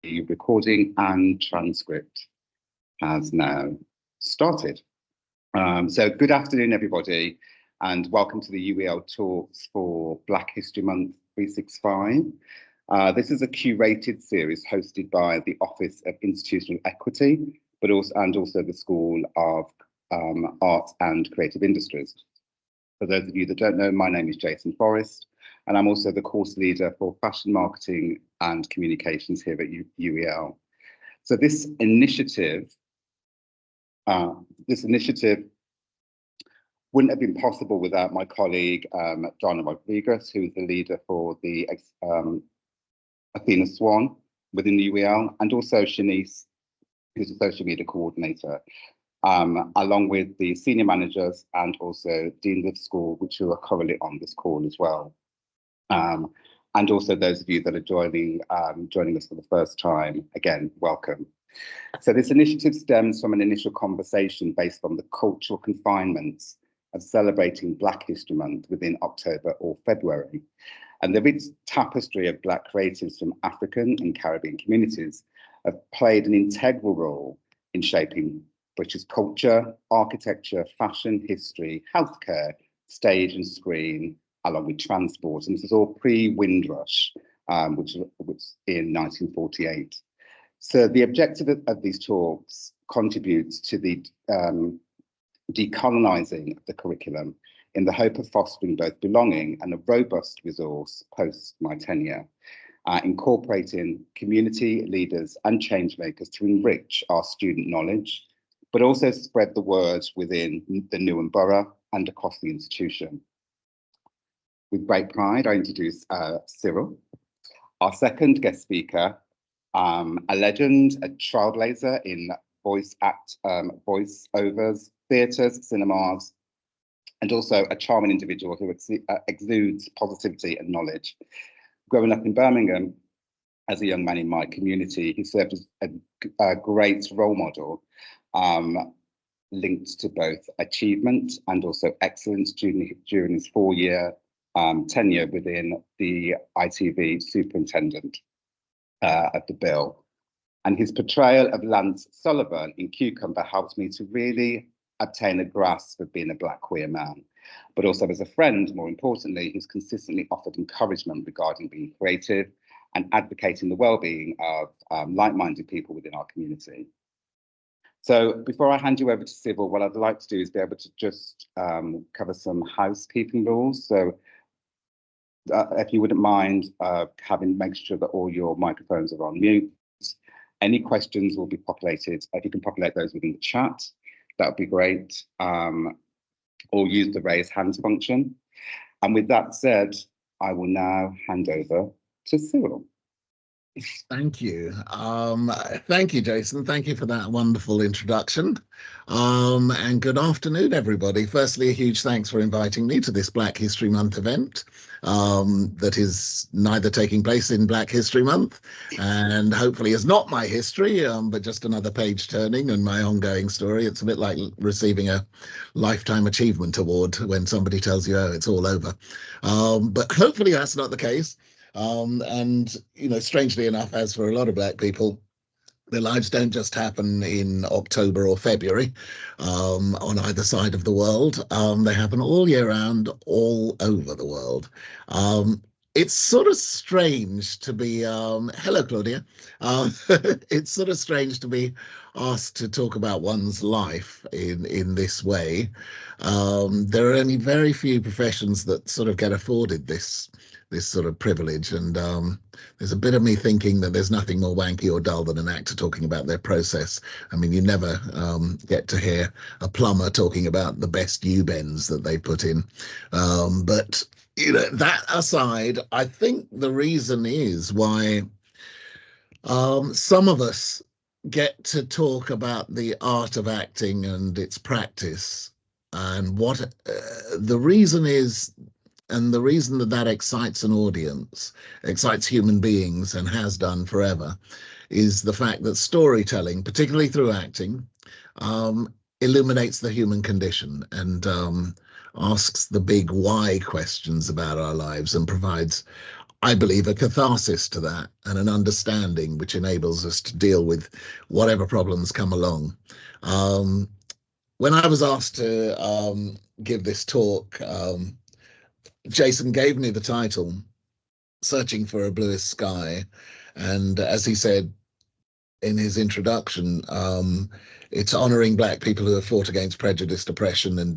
The recording and transcript has now started. So good afternoon, everybody, and welcome to the UEL Talks for Black History Month 365. This is a curated series hosted by the Office of Institutional Equity, but also the School of Art and Creative Industries. For those of you that don't know, my name is Jason Forrest, and I'm also the course leader for fashion marketing and communications here at UEL. So this initiative wouldn't have been possible without my colleague, Dona Henriques, who's the leader for the Athena Swan within the UEL, and also Shanice, who's a social media coordinator, along with the senior managers and also deans of school, which are currently on this call as well. And also those of you that are joining us for the first time, again, welcome. So this initiative stems from an initial conversation based on the cultural confinements of celebrating Black History Month within October or February. And the rich tapestry of Black creatives from African and Caribbean communities have played an integral role in shaping British culture, architecture, fashion, history, healthcare, stage and screen, along with transport. And this is all pre-Windrush, which in 1948. So the objective of these talks contributes to the decolonising of the curriculum in the hope of fostering both belonging and a robust resource post my tenure, incorporating community leaders and change makers to enrich our student knowledge, but also spread the word within the Newham Borough and across the institution. With great pride, I introduce Cyril, our second guest speaker, a legend, a trailblazer in voiceovers, theatres, cinemas, and also a charming individual who exudes positivity and knowledge. Growing up in Birmingham as a young man in my community, he served as a great role model, linked to both achievement and also excellence during his 4-year tenure within the ITV Superintendent of the Bill. And his portrayal of Lance Sullivan in Cucumber helped me to really obtain a grasp of being a Black queer man, but also as a friend, more importantly, who's consistently offered encouragement regarding being creative and advocating the well-being of like-minded people within our community. So before I hand you over to Cyril, what I'd like to do is be able to just cover some housekeeping rules. So if you wouldn't mind make sure that all your microphones are on mute. Any questions will be populated. If you can populate those within the chat, that would be great. Or use the raise hands function. And with that said, I will now hand over to Cyril. Thank you. Thank you, Jason. Thank you for that wonderful introduction. And good afternoon, everybody. Firstly, a huge thanks for inviting me to this Black History Month event that is neither taking place in Black History Month and hopefully is not my history, but just another page turning and my ongoing story. It's a bit like receiving a Lifetime Achievement Award when somebody tells you, oh, it's all over. But hopefully that's not the case. And, you know, strangely enough, as for a lot of Black people, their lives don't just happen in October or February on either side of the world. They happen all year round, all over the world. It's sort of strange to be, hello, Claudia. It's sort of strange to be asked to talk about one's life in this way. There are only very few professions that sort of get afforded this sort of privilege, and there's a bit of me thinking that there's nothing more wanky or dull than an actor talking about their process. I mean, you never get to hear a plumber talking about the best U-bends that they put in. But you know, that aside, I think the reason is why some of us get to talk about the art of acting and its practice, and what the reason is. And the reason that excites an audience, excites human beings and has done forever, is the fact that storytelling, particularly through acting, illuminates the human condition and asks the big why questions about our lives and provides I believe, a catharsis to that and an understanding which enables us to deal with whatever problems come along. When I was asked to give this talk, Jason gave me the title, Searching for a Bluest Sky. And as he said in his introduction, it's honouring Black people who have fought against prejudice, oppression, and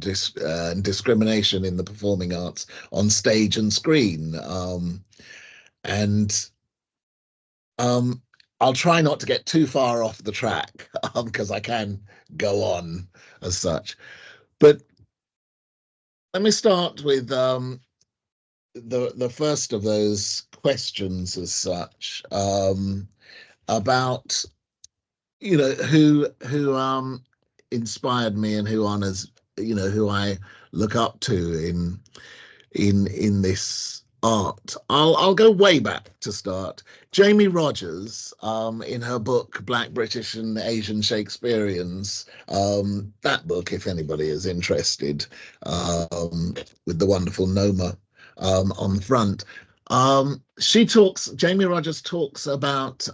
discrimination in the performing arts on stage and screen. And I'll try not to get too far off the track because I can go on as such. But let me start with the first of those questions as such, about who inspired me and who honors who I look up to in this art. I'll go way back to start. Jamie Rogers, in her book Black, British and Asian Shakespeareans, that book, if anybody is interested, with the wonderful Noma on the front, Jamie Rogers talks about,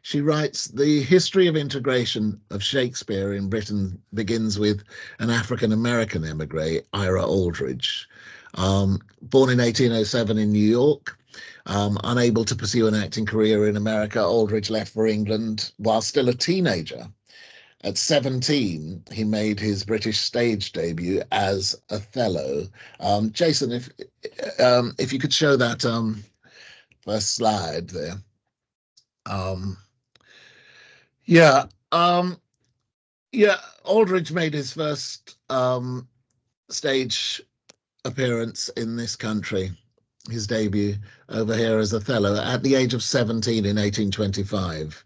she writes, the history of integration of Shakespeare in Britain begins with an African-American emigre, Ira Aldridge. Born in 1807 in New York, unable to pursue an acting career in America, Aldridge left for England while still a teenager. At 17, he made his British stage debut as Othello. Jason, if you could show that first slide there. Aldridge made his first stage appearance in this country, his debut over here as Othello, at the age of 17 in 1825,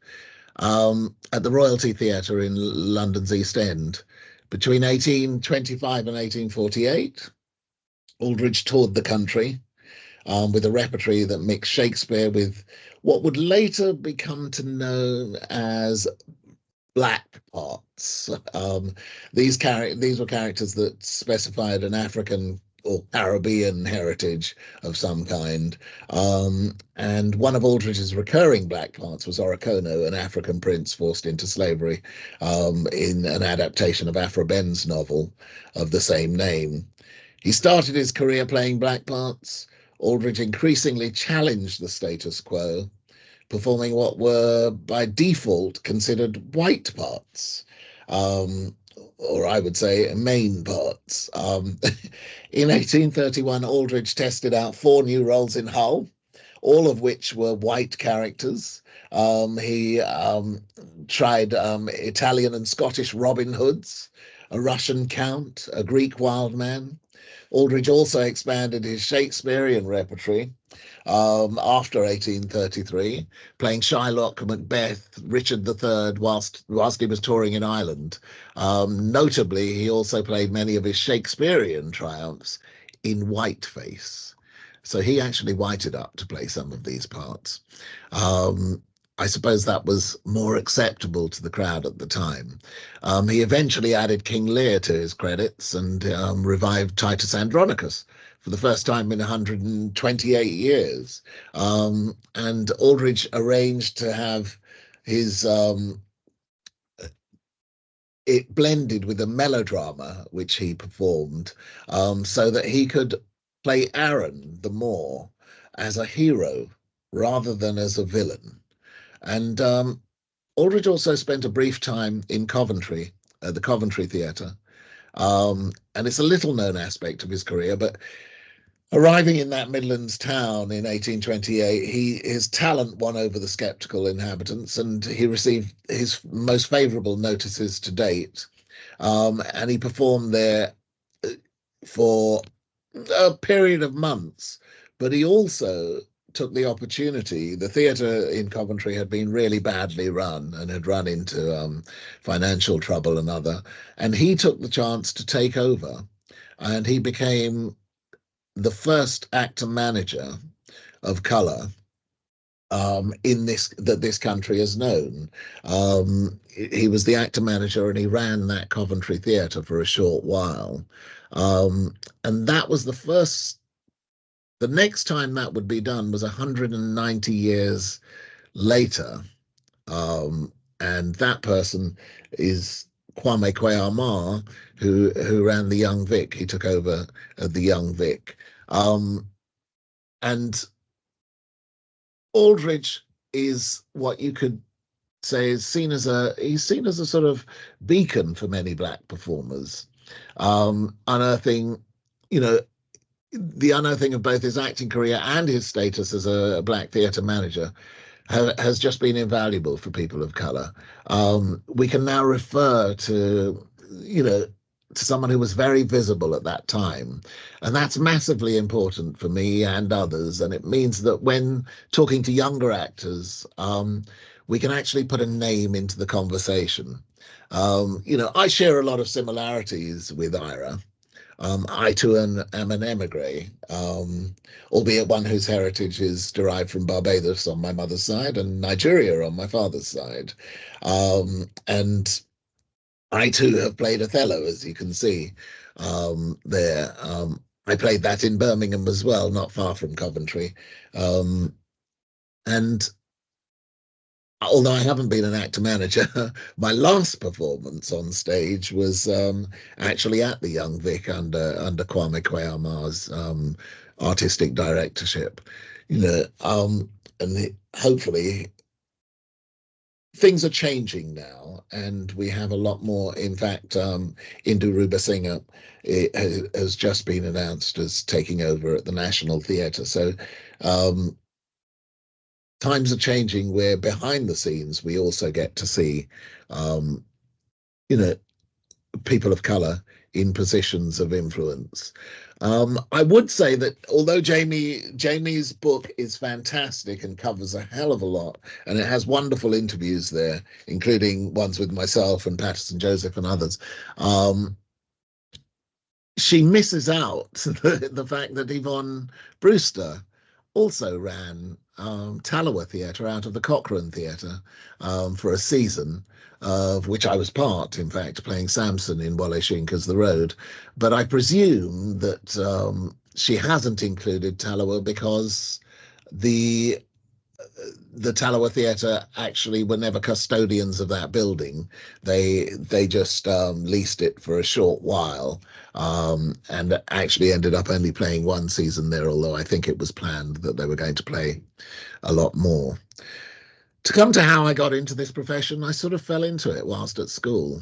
at the Royalty Theatre in London's East End. Between 1825 and 1848, Aldridge toured the country with a repertory that mixed Shakespeare with what would later become to known as Black parts. These were characters that specified an African or Caribbean heritage of some kind. And one of Aldridge's recurring Black parts was Orikono, an African prince forced into slavery, in an adaptation of Afra Ben's novel of the same name. He started his career playing Black parts. Aldridge increasingly challenged the status quo, performing what were by default considered white parts, or I would say main parts. In 1831, Aldridge tested out 4 new roles in Hull, all of which were white characters. He tried Italian and Scottish Robin Hoods, a Russian count, a Greek wild man. Aldridge also expanded his Shakespearean repertory after 1833, playing Shylock, Macbeth, Richard III whilst he was touring in Ireland. Notably, he also played many of his Shakespearean triumphs in whiteface. So he actually whited up to play some of these parts. I suppose that was more acceptable to the crowd at the time. He eventually added King Lear to his credits and revived Titus Andronicus for the first time in 128 years. And Aldridge arranged to have his it blended with a melodrama which he performed, so that he could play Aaron the Moor as a hero rather than as a villain. And Aldridge also spent a brief time in Coventry, at the Coventry Theatre. And it's a little known aspect of his career, but arriving in that Midlands town in 1828, his talent won over the sceptical inhabitants, and he received his most favourable notices to date. And he performed there for a period of months, but he also took the opportunity. The theatre in Coventry had been really badly run and had run into financial trouble and he took the chance to take over, and he became the first actor manager of colour in this country has known. He was the actor manager and he ran that Coventry Theatre for a short while. And that was the first The next time that would be done was 190 years later. And that person is Kwame Kwei-Armah, who ran the Young Vic. He took over at the Young Vic. And Aldridge is what you could say is he's seen as a sort of beacon for many black performers, unearthing, the unearthing of both his acting career and his status as a black theatre manager has just been invaluable for people of color. We can now refer to, to someone who was very visible at that time. And that's massively important for me and others. And it means that when talking to younger actors, we can actually put a name into the conversation. I share a lot of similarities with Ira. I too am an emigre, albeit one whose heritage is derived from Barbados on my mother's side and Nigeria on my father's side. And I too have played Othello, as you can see there. I played that in Birmingham as well, not far from Coventry. And although I haven't been an actor manager, my last performance on stage was actually at the Young Vic under Kwame Kwei-Armah's artistic directorship. And hopefully things are changing now, and we have a lot more. In fact, Indu Rubasinghe has just been announced as taking over at the National Theatre. So times are changing where behind the scenes we also get to see, people of color in positions of influence. I would say that although Jamie's book is fantastic and covers a hell of a lot, and it has wonderful interviews there, including ones with myself and Patterson Joseph and others, she misses out the fact that Yvonne Brewster also ran Tallowa Theatre out of the Cochrane Theatre for a season, of which I was part, in fact, playing Samson in Wole Soyinka's The Road. But I presume that she hasn't included Tallowa because the Tallowa Theatre actually were never custodians of that building. They just leased it for a short while, and actually ended up only playing one season there, although I think it was planned that they were going to play a lot more. To come to how I got into this profession, I sort of fell into it whilst at school.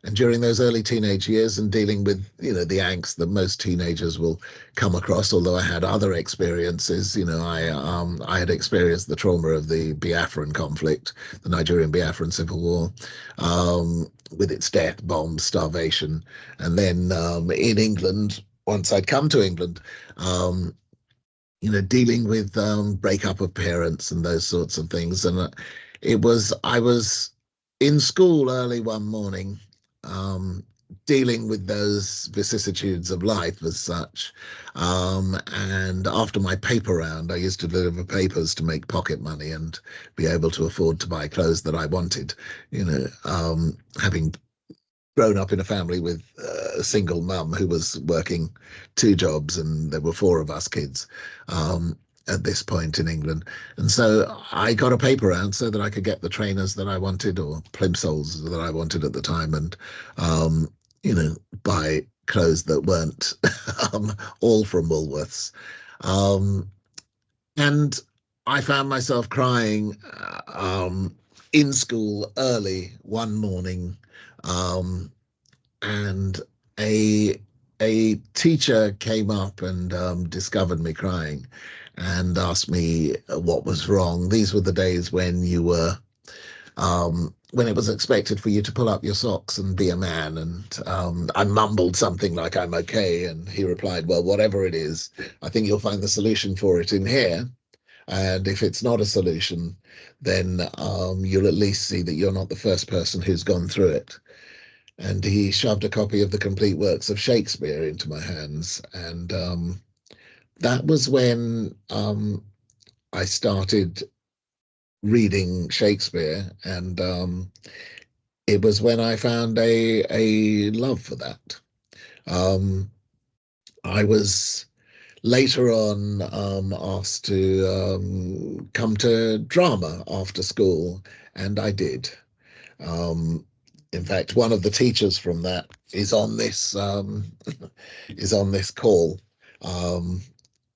And during those early teenage years and dealing with, the angst that most teenagers will come across, although I had other experiences, I had experienced the trauma of the Biafran conflict, the Nigerian Biafran Civil War, with its death, bombs, starvation. And then in England, once I'd come to England, dealing with breakup of parents and those sorts of things. And I was in school early one morning, dealing with those vicissitudes of life as such. And after my paper round, I used to deliver papers to make pocket money and be able to afford to buy clothes that I wanted, having grown up in a family with a single mum who was working 2 jobs, and there were 4 of us kids at this point in England. And so I got a paper round so that I could get the trainers that I wanted, or plimsolls that I wanted at the time, and buy clothes that weren't all from Woolworths. And I found myself crying in school early one morning, and a teacher came up and discovered me crying and asked me what was wrong. These were the days when you were when it was expected for you to pull up your socks and be a man. And I mumbled something like, "I'm okay," and he replied, "Well, whatever it is, I think you'll find the solution for it in here. And if it's not a solution, then you'll at least see that you're not the first person who's gone through it." And he shoved a copy of the complete works of Shakespeare into my hands. And that was when I started reading Shakespeare. And it was when I found a love for that. I was later on asked to come to drama after school, and I did. Um, in fact, one of the teachers from that is on this is on this call. Um,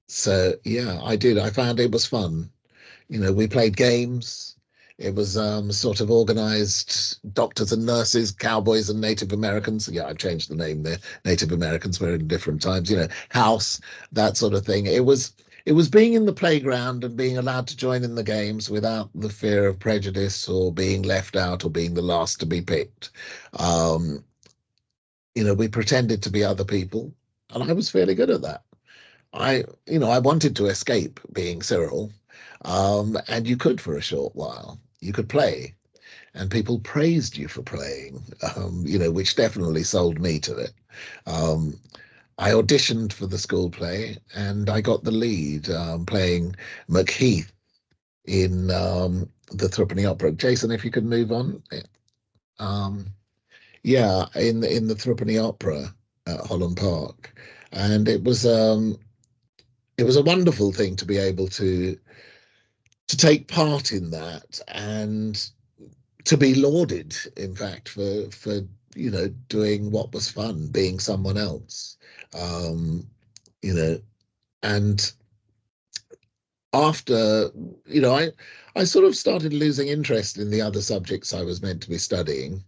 so yeah, I did. I found it was fun. We played games. It was sort of organized doctors and nurses, cowboys and Native Americans. Yeah, I've changed the name there. Native Americans were in different times, house, that sort of thing. It was being in the playground and being allowed to join in the games without the fear of prejudice or being left out or being the last to be picked. Um, we pretended to be other people, and I was fairly good at that. I wanted to escape being Cyril, and you could for a short while. You could play, and people praised you for playing, which definitely sold me to it. Um, I auditioned for the school play, and I got the lead, playing Macheath in the Threepenny Opera. Jason, if you could move on. Um, yeah, in the Threepenny Opera at Holland Park, and it was a wonderful thing to be able to take part in that and to be lauded, in fact, for doing what was fun, being someone else. um you know and after, I sort of started losing interest in the other subjects I was meant to be studying.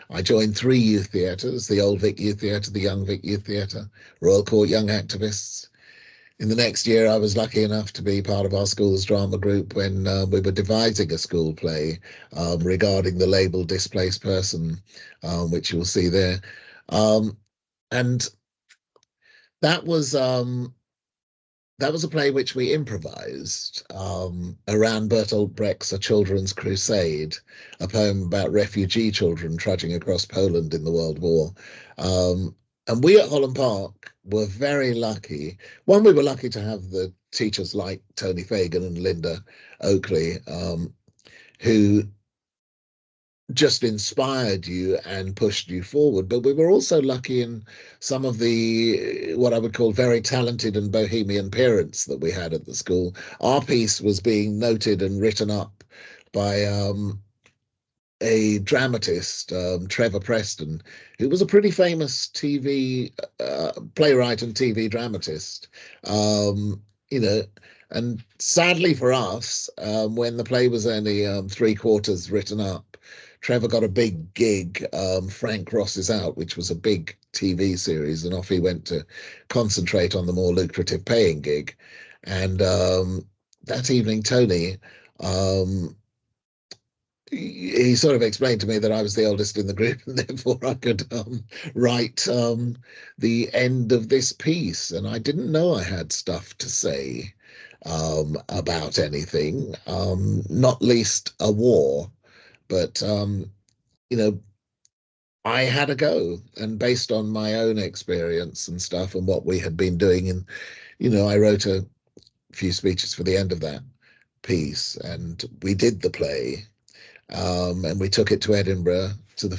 I joined three youth theatres: the Old Vic Youth Theatre, the Young Vic Youth Theatre, Royal Court Young Activists. In the next year, I was lucky enough to be part of our school's drama group when we were devising a school play regarding the label displaced person, which you'll see there. Um, and that was um, that was a play which we improvised around Bertolt Brecht's A Children's Crusade, a poem about refugee children trudging across Poland in the World War. Um, and we at Holland Park were very lucky. One, we were lucky to have the teachers like Tony Fagan and Linda Oakley, who just inspired you and pushed you forward. But we were also lucky in some of the what I would call very talented and bohemian parents that we had at the school. Our piece was being noted and written up by a dramatist, Trevor Preston, who was a pretty famous TV playwright and TV dramatist. You know, and sadly for us, when the play was only three-quarters written up, Trevor got a big gig, Frank Ross Is Out, which was a big TV series, and off he went to concentrate on the more lucrative paying gig. And that evening, Tony, um, he sort of explained to me that I was the oldest in the group, and therefore I could write the end of this piece. And I didn't know I had stuff to say about anything, not least a war. But you know, I had a go, and based on my own experience and stuff, and what we had been doing, and I wrote a few speeches for the end of that piece, and we did the play. And we took it to Edinburgh to the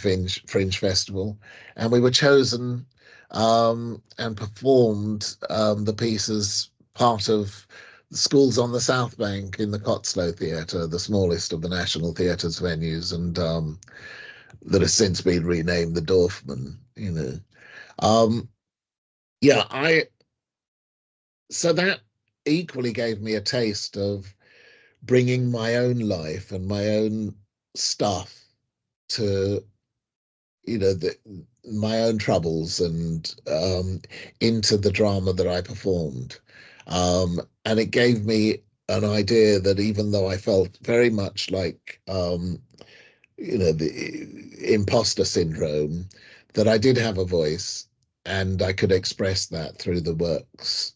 Fringe Festival, and we were chosen and performed the piece as part of the schools on the South Bank in the Cotslow Theatre, the smallest of the National Theatre's venues, and that has since been renamed the Dorfman. Um, yeah, so that equally gave me a taste of bringing my own life and my own stuff to my own troubles and into the drama that I performed, and it gave me an idea that even though I felt very much like the imposter syndrome, that I did have a voice and I could express that through the works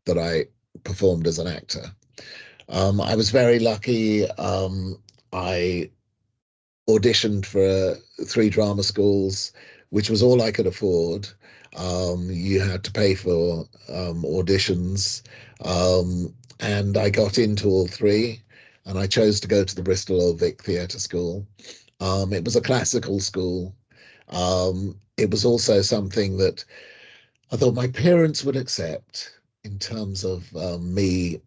that I performed as an actor. I was very lucky. I auditioned for three drama schools, which was all I could afford. You had to pay for auditions, and I got into all three, and I chose to go to the Bristol Old Vic Theatre School. It was a classical school. It was also something that I thought my parents would accept. in terms of me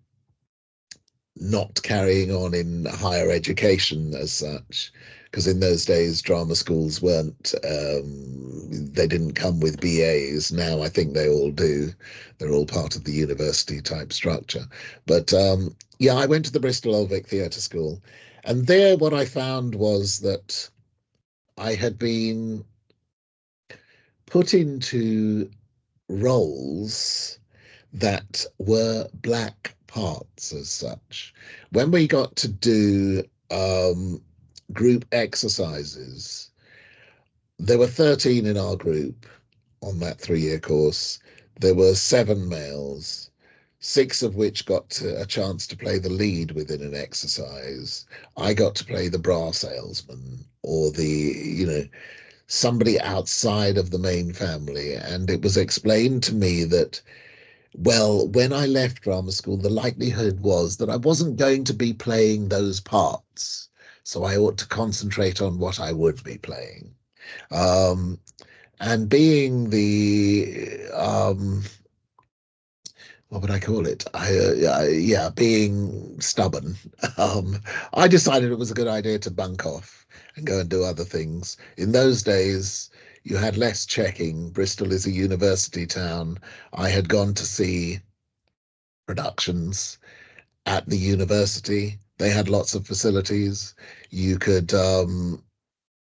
not carrying on in higher education as such, because in those days drama schools weren't, they didn't come with BAs. Now I think they all do. They're all part of the university type structure. But yeah, I went to the Bristol Old Vic Theatre School, and there what I found was that I had been put into roles that were black parts as such. When we got to do group exercises, there were 13 in our group on that 3-year course. There were 7 males, 6 of which got a chance to play the lead within an exercise. I got to play the bra salesman, or somebody outside of the main family. And it was explained to me that, well, when I left drama school, the likelihood was that I wasn't going to be playing those parts. So I ought to concentrate on what I would be playing. And being the, what would I call it? Yeah, being stubborn. I decided it was a good idea to bunk off and go and do other things. In those days, you had less checking. Bristol is a university town. I had gone to see productions at the university. They had lots of facilities. You could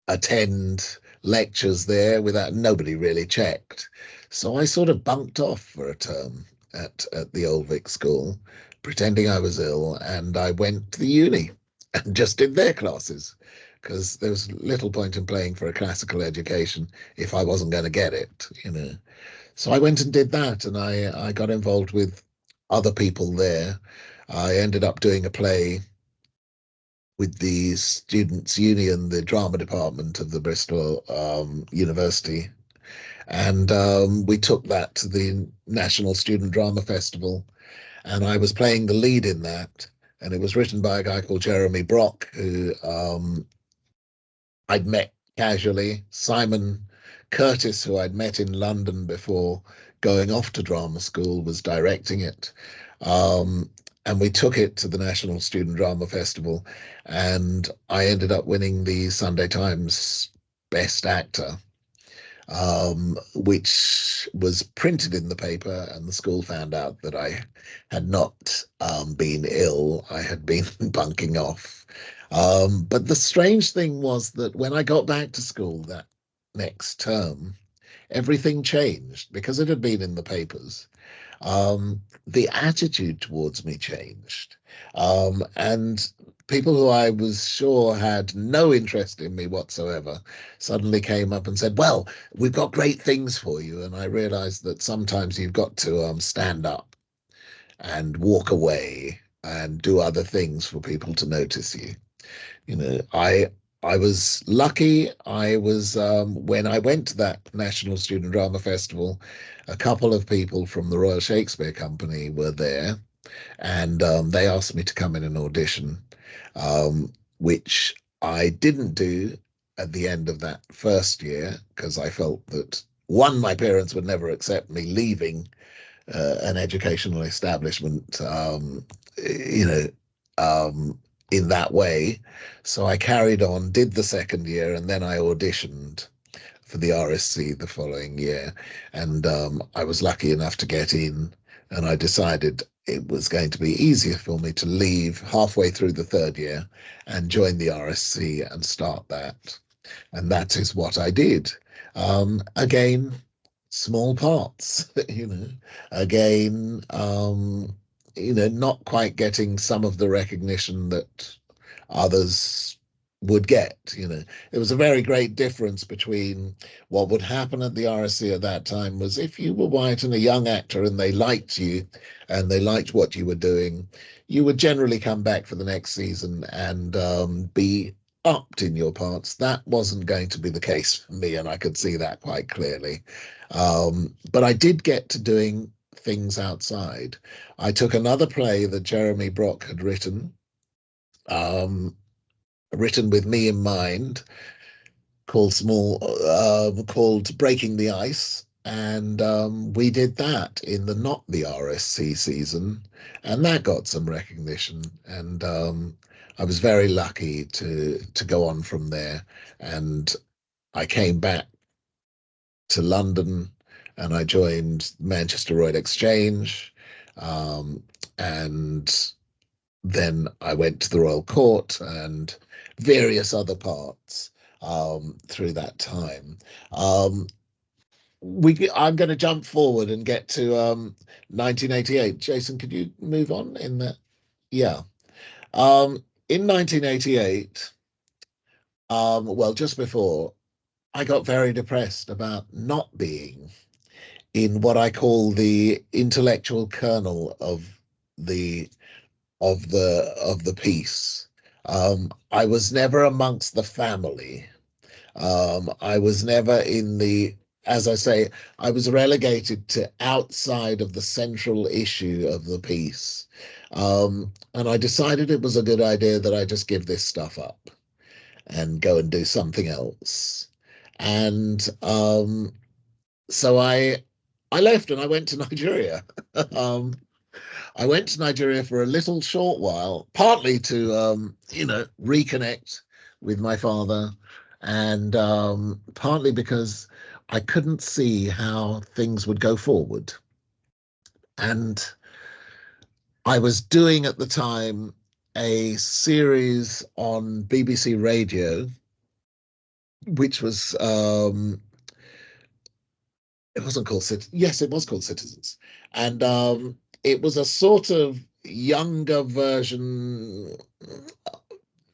attend lectures there without, nobody really checked. So I sort of bunked off for a term at the Old Vic school, pretending I was ill, and I went to the uni and just did their classes, because there was little point in playing for a classical education if I wasn't going to get it. So I went and did that, and I got involved with other people there. I ended up doing a play with the Students' Union, the drama department of the Bristol University. And we took that to the National Student Drama Festival, and I was playing the lead in that. And it was written by a guy called Jeremy Brock, who I'd met casually. Simon Curtis, who I'd met in London before going off to drama school, was directing it. And we took it to the National Student Drama Festival, and I ended up winning the Sunday Times Best Actor, which was printed in the paper, and the school found out that I had not been ill. I had been bunking off. But the strange thing was that when I got back to school that next term, everything changed because it had been in the papers. The attitude towards me changed. And people who I was sure had no interest in me whatsoever suddenly came up and said, well, we've got great things for you. And I realized that sometimes you've got to stand up and walk away and do other things for people to notice you. I was lucky. I was when I went to that National Student Drama Festival, a couple of people from the Royal Shakespeare Company were there, and they asked me to come in and audition, which I didn't do at the end of that first year because I felt that, one, my parents would never accept me leaving an educational establishment, in that way. So I carried on, did the second year, and then I auditioned for the RSC the following year. And I was lucky enough to get in, and I decided it was going to be easier for me to leave halfway through the third year and join the RSC and start that. And that is what I did. Again, small parts, again, not quite getting some of the recognition that others would get. There was a very great difference between what would happen at the RSC at that time was if you were white and a young actor and they liked you and they liked what you were doing, you would generally come back for the next season and be upped in your parts. That wasn't going to be the case for me, and I could see that quite clearly. But I did get to doing things outside. I took another play that Jeremy Brock had written, written with me in mind, called Breaking the Ice. And we did that in the not the RSC season, and that got some recognition. And I was very lucky to go on from there. And I came back to London, and I joined Manchester Royal Exchange, um, and then I went to the Royal Court and various other parts through that time. Um, I'm going to jump forward and get to 1988. Jason, could you move on in that? Yeah. In 1988, well, just before, I got very depressed about not being in what I call the intellectual kernel the of the piece. I was never amongst the family. I was never in the, as I say, I was relegated to outside of the central issue of the piece. And I decided it was a good idea that I just give this stuff up and go and do something else. And so I left and I went to Nigeria. um, I went to Nigeria for a little short while, partly to reconnect with my father, and partly because I couldn't see how things would go forward. And I was doing at the time a series on BBC Radio, which was it wasn't called Yes, it was called Citizens, and it was a sort of younger version,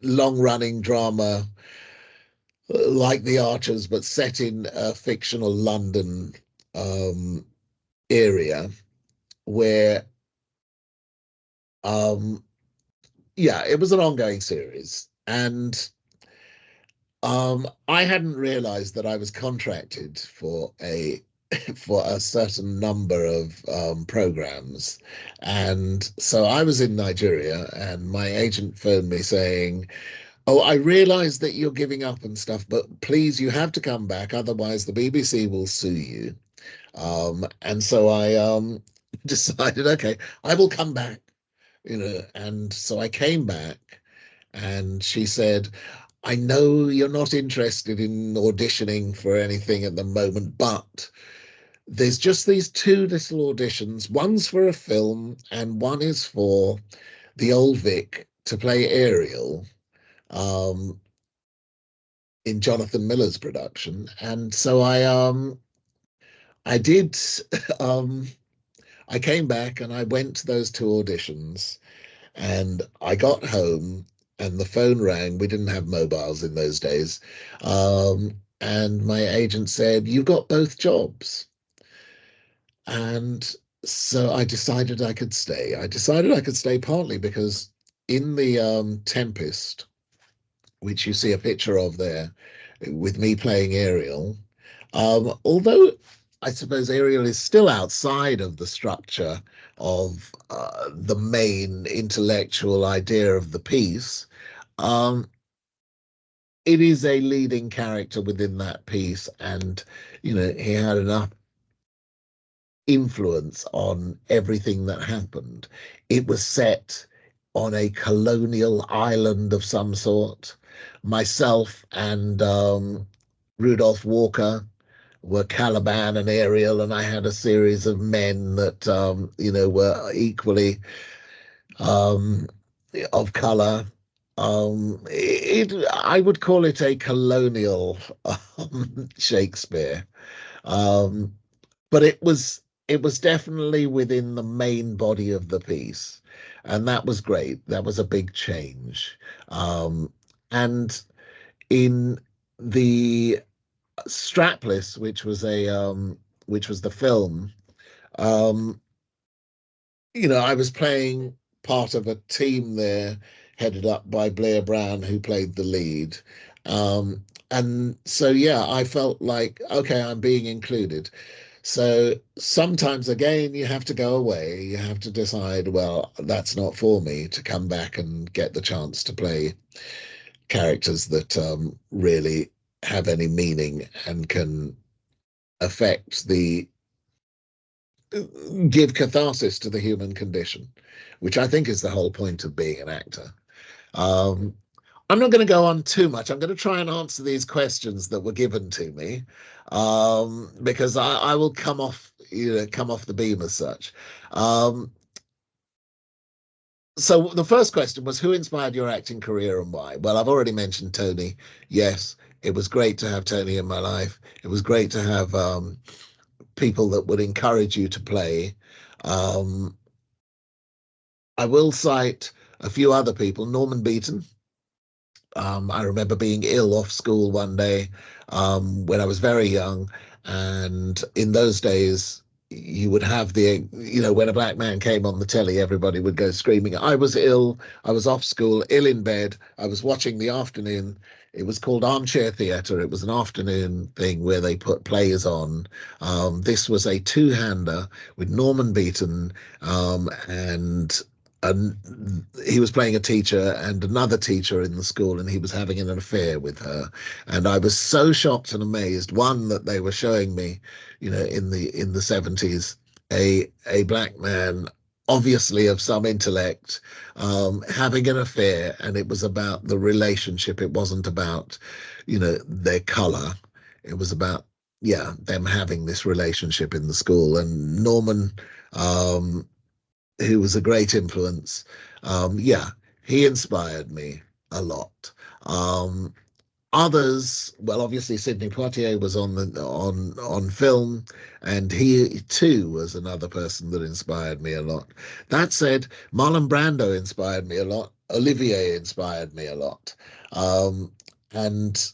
long-running drama like The Archers, but set in a fictional London um, area where, um, yeah, it was an ongoing series, and I hadn't realized that I was contracted for a for a certain number of programs. And so I was in Nigeria, and my agent phoned me saying, "Oh, I realize that you're giving up and stuff, but please, you have to come back, otherwise the BBC will sue you." And so I decided, okay, I will come back, and so I came back, and she said, "I know you're not interested in auditioning for anything at the moment, but there's just these two little auditions. One's for a film, and one is for the Old Vic to play Ariel um, in Jonathan Miller's production." And so I did. Um, I came back and I went to those two auditions, and I got home and the phone rang. We didn't have mobiles in those days. And my agent said, "You've got both jobs." And so I decided I could stay. I decided I could stay partly because in the Tempest, which you see a picture of there with me playing Ariel, although I suppose Ariel is still outside of the structure of the main intellectual idea of the piece, um, it is a leading character within that piece. And, he had enough influence on everything that happened. It was set on a colonial island of some sort. Myself and Rudolph Walker were Caliban and Ariel, and I had a series of men that were equally um, of color. I would call it a colonial Shakespeare. Um, but it was definitely within the main body of the piece, and that was great. That was a big change. And in the Strapless, which was the film, um, I was playing part of a team there, headed up by Blair Brown, who played the lead. And so, yeah, I felt like, okay, I'm being included. So sometimes, again, you have to go away. You have to decide, well, that's not for me, to come back and get the chance to play characters that really have any meaning and can affect give catharsis to the human condition, which I think is the whole point of being an actor. I'm not going to go on too much. I'm going to try and answer these questions that were given to me, because I will come off the beam as such. So the first question was, who inspired your acting career and why? Well, I've already mentioned Tony. Yes, it was great to have Tony in my life. It was great to have people that would encourage you to play. I will cite a few other people. Norman Beaton. I remember being ill off school one day when I was very young, and in those days you would have when a black man came on the telly, everybody would go screaming. I was ill, I was off school, ill in bed. I was watching the afternoon. It was called Armchair Theatre. It was an afternoon thing where they put plays on. This was a two-hander with Norman Beaton, and he was playing a teacher and another teacher in the school, and he was having an affair with her. And I was so shocked and amazed, one, that they were showing me, in the 70s, a black man, obviously of some intellect, having an affair, and it was about the relationship. It wasn't about their color. It was about them having this relationship in the school. And Norman, who was a great influence, he inspired me a lot. Others, well, obviously Sidney Poitier was on film, and he too was another person that inspired me a lot. That said, Marlon Brando inspired me a lot. Olivier inspired me a lot. And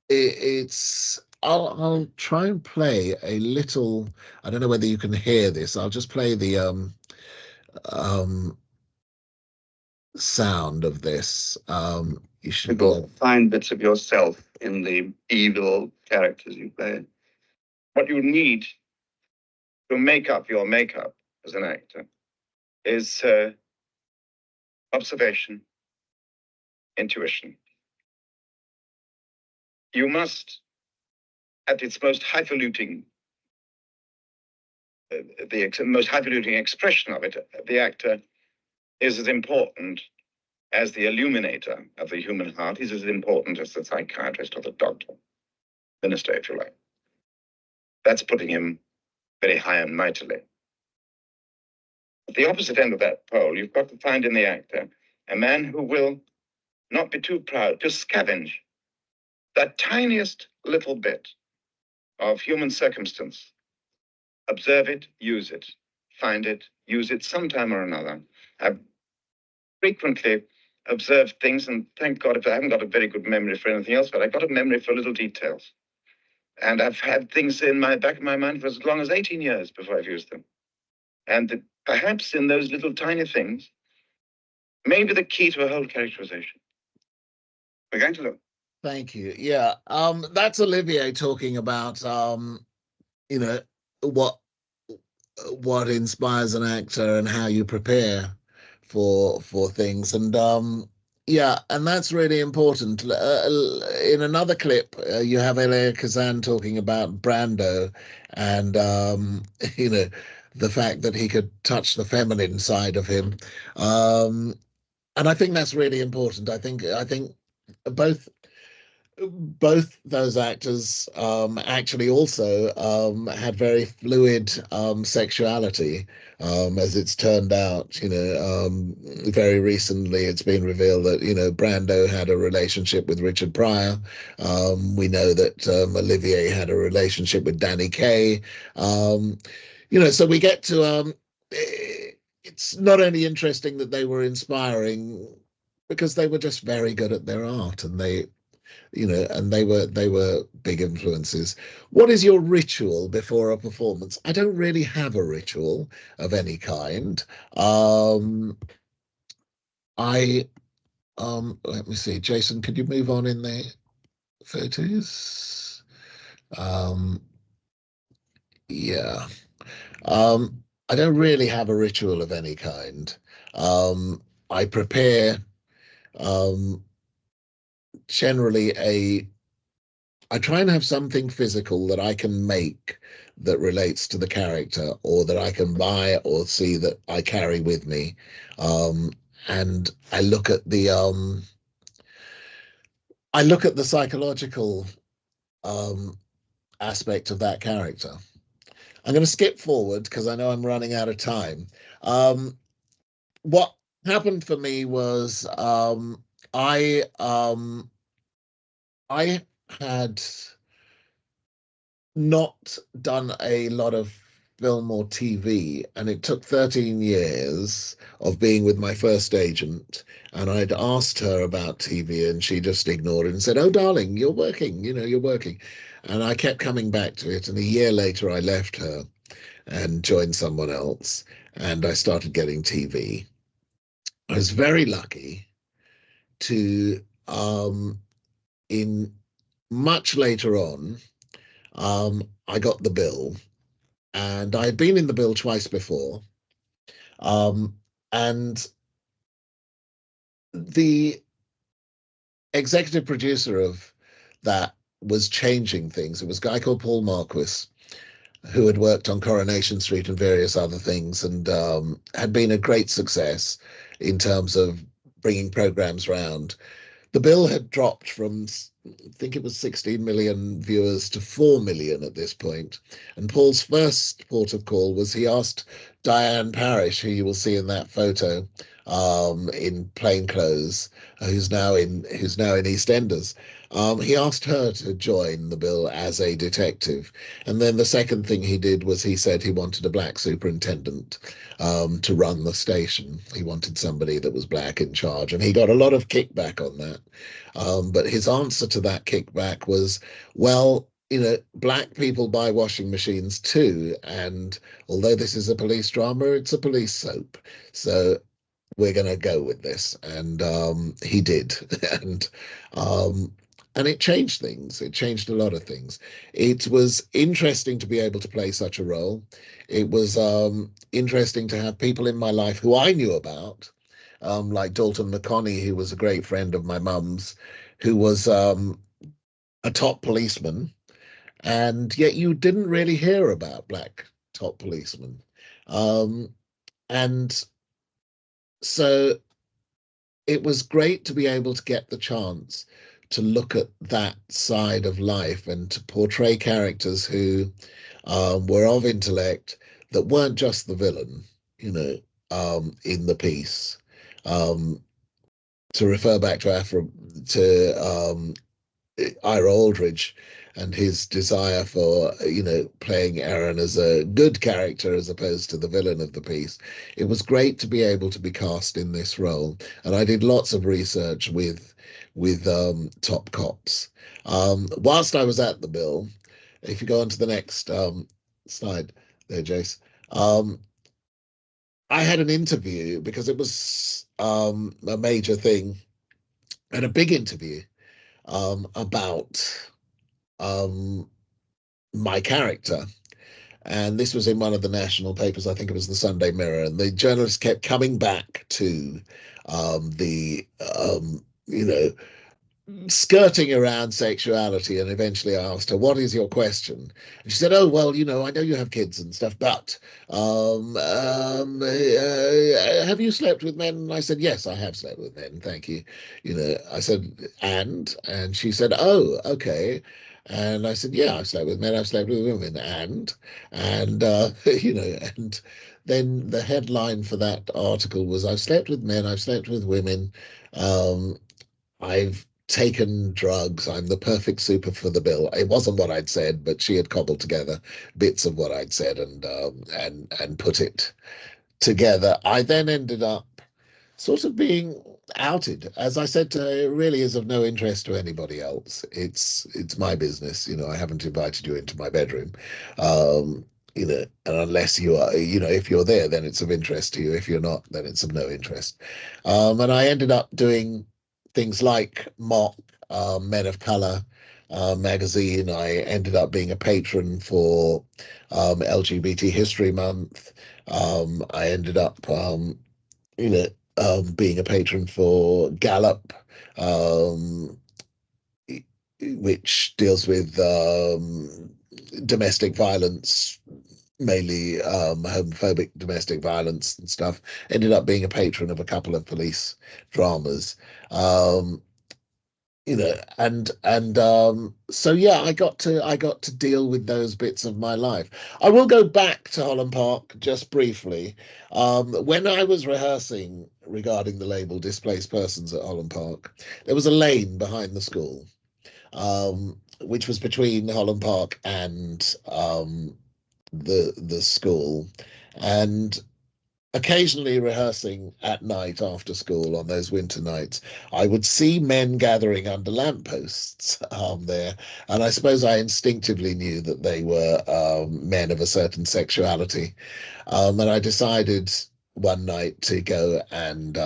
it's I'll try and play a little. I don't know whether you can hear this. I'll just play the sound of this. You should find bits of yourself in the evil characters you play. What you need to make up your makeup as an actor is observation, intuition. You must, at its most highfalutin, the most highfalutin expression of it, the actor is as important as the illuminator of the human heart. He's as important as the psychiatrist or the doctor, minister, if you like. That's putting him very high and mightily. At the opposite end of that pole, you've got to find in the actor a man who will not be too proud to scavenge that tiniest little bit of human circumstance. Observe it, use it, find it, use it sometime or another. I've frequently observed things, and thank God if I haven't got a very good memory for anything else, but I've got a memory for little details. And I've had things in my back of my mind for as long as 18 years before I've used them. And perhaps in those little tiny things, maybe the key to a whole characterization. We're going to look. Thank you. Yeah, that's Olivier talking about what inspires an actor and how you prepare for things. And and that's really important. In another clip, you have Elia Kazan talking about Brando and the fact that he could touch the feminine side of him. And I think that's really important. I think both those actors actually also had very fluid sexuality, as it's turned out. Very recently it's been revealed that Brando had a relationship with Richard Pryor. We know that Olivier had a relationship with Danny Kaye. So we get to it's not only interesting that they were inspiring, because they were just very good at their art, and they were big influences. What is your ritual before a performance? I don't really have a ritual of any kind. Let me see, Jason, could you move on in the photos? I don't really have a ritual of any kind. I prepare generally I try and have something physical that I can make that relates to the character, or that I can buy or see that I carry with me. And I look at the psychological aspect of that character. I'm going to skip forward because I know I'm running out of time. What happened for me was I had not done a lot of film or TV, and it took 13 years of being with my first agent. And I'd asked her about TV, and she just ignored it and said, "Oh, darling, you're working, you're working." And I kept coming back to it. And a year later, I left her and joined someone else, and I started getting TV. I was very lucky to, in much later on, I got the bill, and I had been in the bill twice before. And the executive producer of that was changing things. It was a guy called Paul Marquis, who had worked on Coronation Street and various other things, and had been a great success in terms of bringing programs round. The bill had dropped from, I think it was 16 million viewers to 4 million at this point. And Paul's first port of call was he asked Diane Parrish, who you will see in that photo, in plain clothes, who's now in EastEnders. He asked her to join the bill as a detective. And then the second thing he did was he said he wanted a black superintendent to run the station. He wanted somebody that was black in charge, and he got a lot of kickback on that. But his answer to that kickback was, well, black people buy washing machines too. And although this is a police drama, it's a police soap. So we're going to go with this. And he did. And it changed things. It changed a lot of things. It was interesting to be able to play such a role. It was interesting to have people in my life who I knew about, like Dalton McConney, who was a great friend of my mum's, who was a top policeman, and yet you didn't really hear about black top policemen. And so it was great to be able to get the chance to look at that side of life and to portray characters who were of intellect, that weren't just the villain, in the piece. To refer back to Ira Aldridge and his desire for, playing Aaron as a good character as opposed to the villain of the piece. It was great to be able to be cast in this role. And I did lots of research with top cops. Whilst I was at the bill, if you go on to the next slide there, Jace, I had an interview because it was a major thing, and a big interview about my character. And this was in one of the national papers. I think it was the Sunday Mirror. And the journalist kept coming back to skirting around sexuality. And eventually I asked her, "What is your question?" And she said, "Oh, well, I know you have kids and stuff, but have you slept with men?" And I said, "Yes, I have slept with men, thank you." I said, and she said, "Oh, okay." And I said, "Yeah, I've slept with men, I've slept with women, and and then the headline for that article was, "I've slept with men, I've slept with women, I've taken drugs, I'm the perfect super for the bill." It wasn't what I'd said, but she had cobbled together bits of what I'd said and put it together. I then ended up sort of being outed. As I said to her, it really is of no interest to anybody else. It's my business. I haven't invited you into my bedroom. And unless you are, if you're there, then it's of interest to you. If you're not, then it's of no interest. And I ended up doing things like mock Men of Color magazine. I ended up being a patron for LGBT History Month. I ended up, being a patron for Gallup. which deals with domestic violence, mainly homophobic domestic violence and stuff. Ended up being a patron of a couple of police dramas. So yeah, I got to deal with those bits of my life. I will go back to Holland Park just briefly. When I was rehearsing regarding the label Displaced Persons at Holland Park, there was a lane behind the school, which was between Holland Park and the school, and occasionally rehearsing at night after school on those winter nights, I would see men gathering under lampposts there. And I suppose I instinctively knew that they were men of a certain sexuality. And I decided one night to go and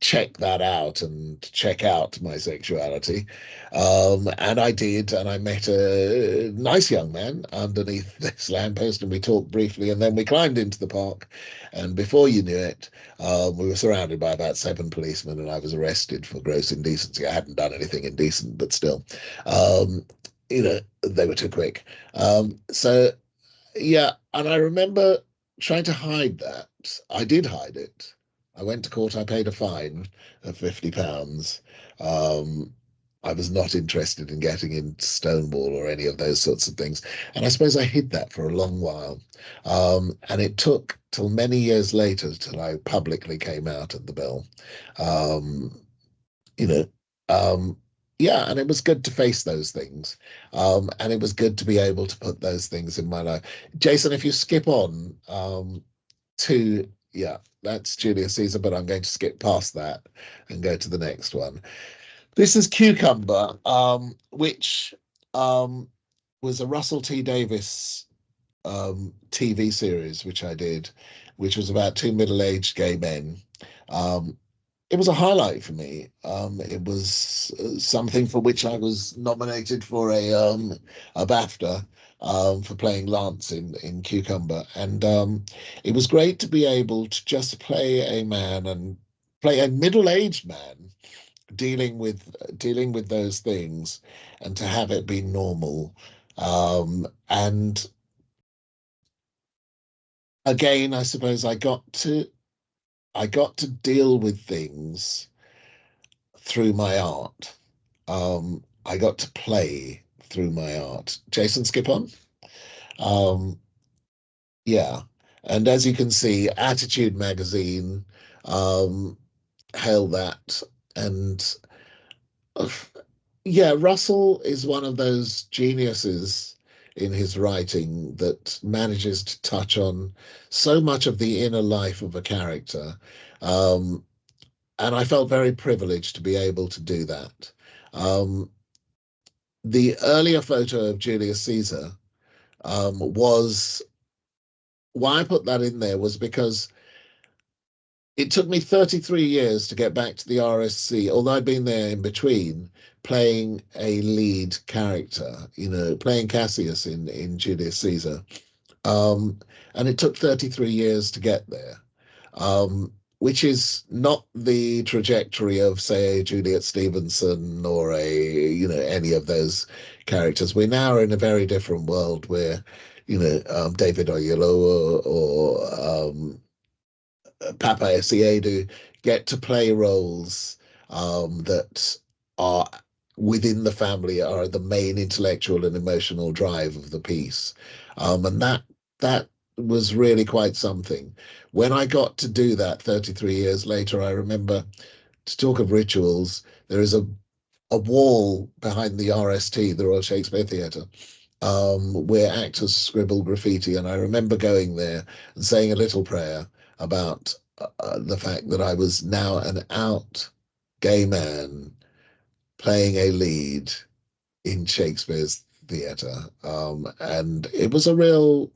check that out and check out my sexuality. And I did, and I met a nice young man underneath this lamppost, and we talked briefly, and then we climbed into the park. And before you knew it, we were surrounded by about 7 policemen, and I was arrested for gross indecency. I hadn't done anything indecent, but still, they were too quick. So, yeah, and I remember trying to hide that. I did hide it. I went to court. I paid a fine of £50. I was not interested in getting into Stonewall or any of those sorts of things. And I suppose I hid that for a long while. And it took till many years later till I publicly came out at the Bell. You know, yeah, and it was good to face those things. And it was good to be able to put those things in my life. Jason, if you skip on to, yeah, that's Julius Caesar, but I'm going to skip past that and go to the next one. This is Cucumber, which was a Russell T Davies TV series, which I did, which was about 2 middle-aged gay men. It was a highlight for me. It was something for which I was nominated for a BAFTA for playing Lance in Cucumber, and it was great to be able to just play a man and play a middle-aged man dealing with those things, and to have it be normal. And again, I suppose I got to deal with things through my art. I got to play through my art. Jason, skip on. Yeah, and as you can see, Attitude magazine hailed that, and yeah, Russell is one of those geniuses in his writing that manages to touch on so much of the inner life of a character. And I felt very privileged to be able to do that. The earlier photo of Julius Caesar was, why I put that in there was because it took me 33 years to get back to the RSC, although I'd been there in between, playing a lead character, playing Cassius in Julius Caesar. And it took 33 years to get there, which is not the trajectory of, say, Juliet Stevenson or any of those characters. We now are in a very different world where, David Oyelowo or Papa Essiedu get to play roles that are within the family, are the main intellectual and emotional drive of the piece, and that was really quite something. When I got to do that 33 years later, I remember, to talk of rituals, there is a wall behind the RST, the Royal Shakespeare Theatre, where actors scribble graffiti, and I remember going there and saying a little prayer about the fact that I was now an out gay man playing a lead in Shakespeare's theatre, and it was a real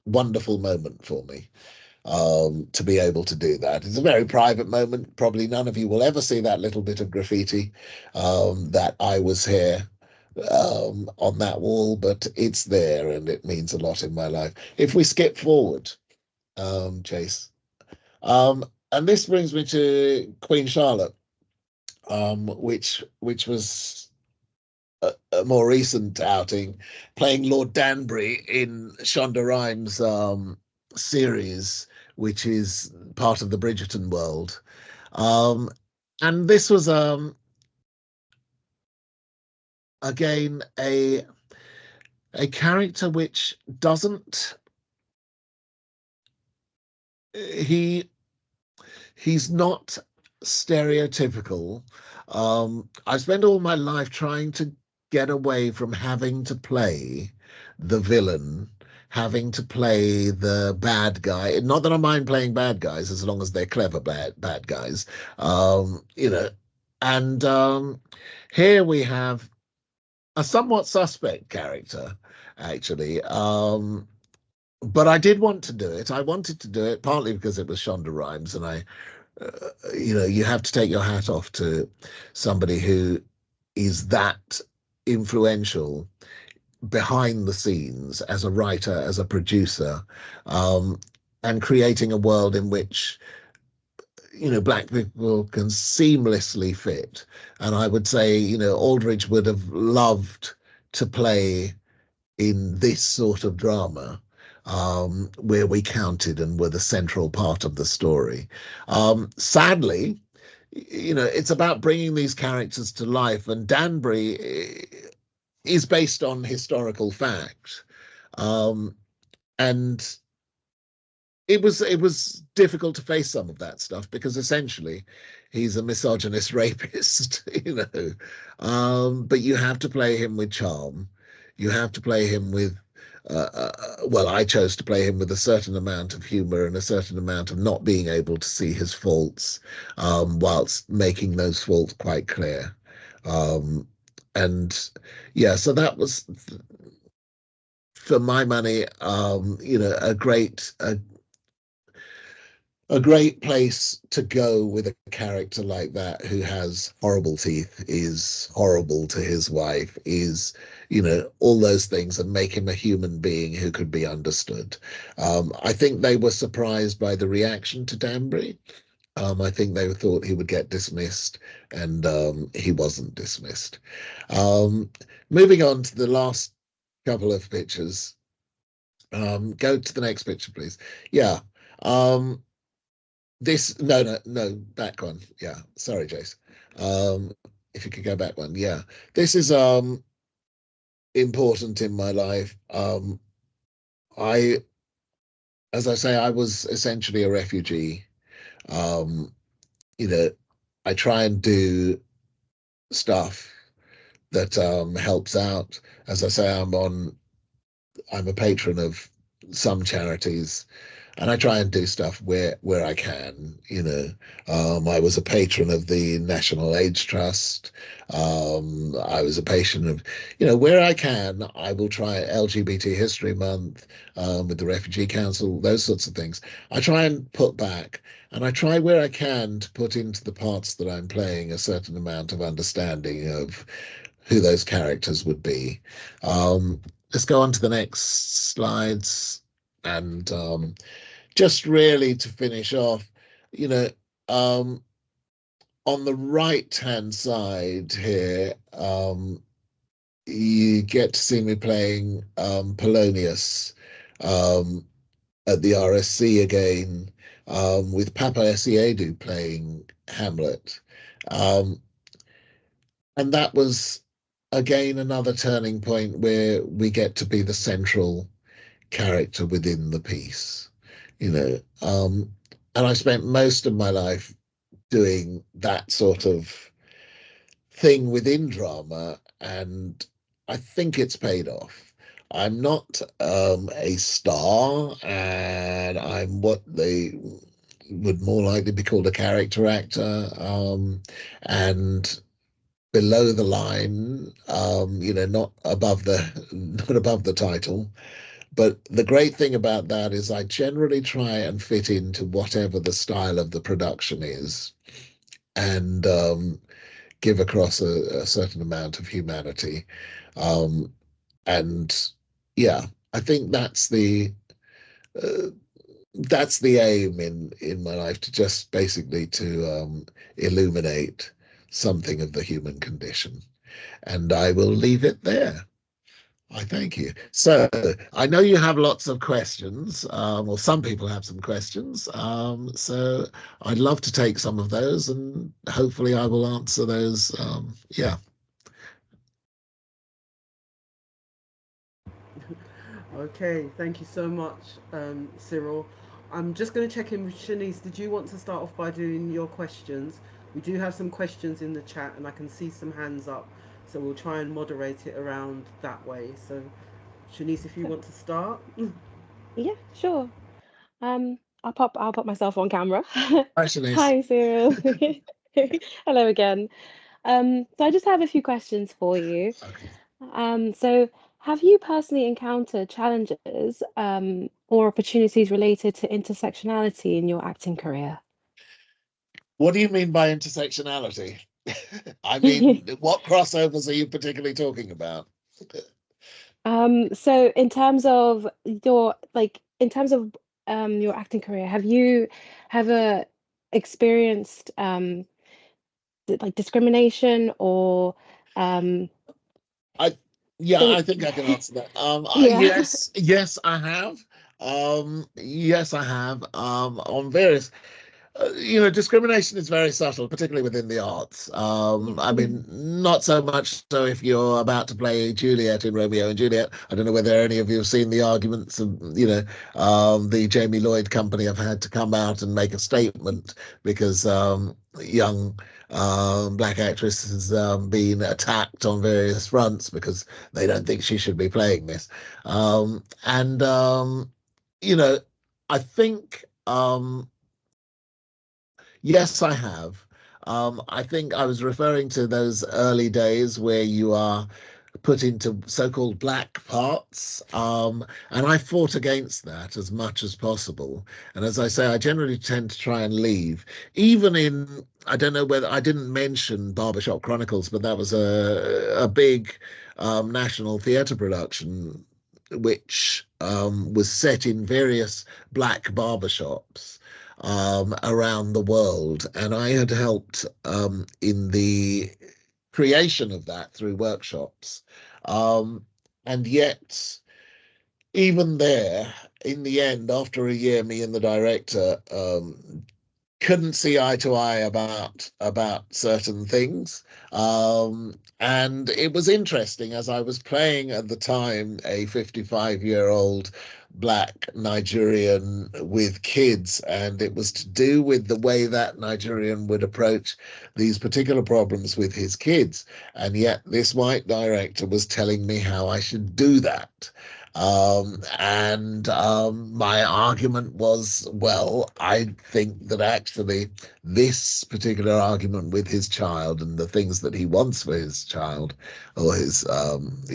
wonderful moment for me to be able to do that. It's a very private moment. Probably none of you will ever see that little bit of graffiti that I was here on that wall, but it's there and it means a lot in my life. If we skip forward, Chase, and this brings me to Queen Charlotte, which was a more recent outing, playing Lord Danbury in Shonda Rhimes' series, which is part of the Bridgeton world. And this was again a character which doesn't he's not stereotypical. I spent all my life trying to get away from having to play the villain, having to play the bad guy. Not that I mind playing bad guys as long as they're clever bad guys. You know, and here we have a somewhat suspect character, actually. But I did want to do it. I wanted to do it partly because it was Shonda Rhimes, and you know, you have to take your hat off to somebody who is that influential behind the scenes as a writer, as a producer, and creating a world in which, you know, black people can seamlessly fit. And I would say, you know, Aldridge would have loved to play in this sort of drama, where we counted and were the central part of the story. Sadly, you know, it's about bringing these characters to life, and Danbury is based on historical fact. And it was difficult to face some of that stuff because essentially he's a misogynist rapist, you know. But you have to play him with charm. You have to play him with well, I chose to play him with a certain amount of humor and a certain amount of not being able to see his faults, whilst making those faults quite clear. And yeah, so that was, for my money, you know, a great place to go with a character like that, who has horrible teeth, is horrible to his wife, is, you know, all those things, and make him a human being who could be understood. I think they were surprised by the reaction to Danbury. I think they thought he would get dismissed, and he wasn't dismissed. Moving on to the last couple of pictures. Go to the next picture, please. Yeah. This no, back one. Yeah, sorry, Jace. If you could go back one. Yeah, this is important in my life. I, as I say, I was essentially a refugee. You know, I try and do stuff that helps out. As I say, I'm a patron of some charities, and I try and do stuff where I can, you know. I was a patron of the National AIDS Trust. I was a patron of, you know, where I can, I will try LGBT History Month, with the Refugee Council, those sorts of things. I try and put back, and I try where I can to put into the parts that I'm playing a certain amount of understanding of who those characters would be. Let's go on to the next slides. And just really to finish off, you know, on the right hand side here, you get to see me playing Polonius at the RSC again, with Papa Essiedu playing Hamlet. And that was again another turning point where we get to be the central character within the piece, you know. And I spent most of my life doing that sort of thing within drama, and I think it's paid off. I'm not a star, and I'm what they would more likely be called a character actor, and below the line, you know, not above the title. But the great thing about that is I generally try and fit into whatever the style of the production is, and give across a certain amount of humanity. And yeah, I think that's the aim in my life, to just basically to illuminate something of the human condition. And I will leave it there. I thank you. So I know you have lots of questions, or some people have some questions. So I'd love to take some of those, and hopefully I will answer those. Yeah. Okay, thank you so much, Cyril. I'm just going to check in with Shanice. Did you want to start off by doing your questions? We do have some questions in the chat, and I can see some hands up, so we'll try and moderate it around that way. So, Shanice, if you want to start. Yeah, sure. I'll pop myself on camera. Hi, Shanice. Hi, Cyril. Hello again. So I just have a few questions for you. Okay. So have you personally encountered challenges or opportunities related to intersectionality in your acting career? What do you mean by intersectionality? I mean, what crossovers are you particularly talking about? So in terms of your your acting career, have you ever experienced like discrimination or Yeah, I think think I can answer that. yeah. Yes, I have. Yes, I have. On various discrimination is very subtle, particularly within the arts. I mean, not so much so if you're about to play Juliet in Romeo and Juliet. I don't know whether any of you have seen the arguments of, the Jamie Lloyd Company have had to come out and make a statement because young black actress has been attacked on various fronts because they don't think she should be playing this. And I think. Yes, I have. I think I was referring to those early days where you are put into so-called black parts, and I fought against that as much as possible. And as I say, I generally tend to try and leave. Even in, I don't know whether I didn't mention Barbershop Chronicles, but that was a big national theatre production which was set in various black barbershops around the world, and I had helped in the creation of that through workshops. And yet, even there, in the end, after a year, me and the director couldn't see eye to eye about certain things. And it was interesting as I was playing at the time a 55-year-old black Nigerian with kids, and it was to do with the way that Nigerian would approach these particular problems with his kids. And yet this white director was telling me how I should do that. And my argument was, well, I think that actually this particular argument with his child and the things that he wants for his child or his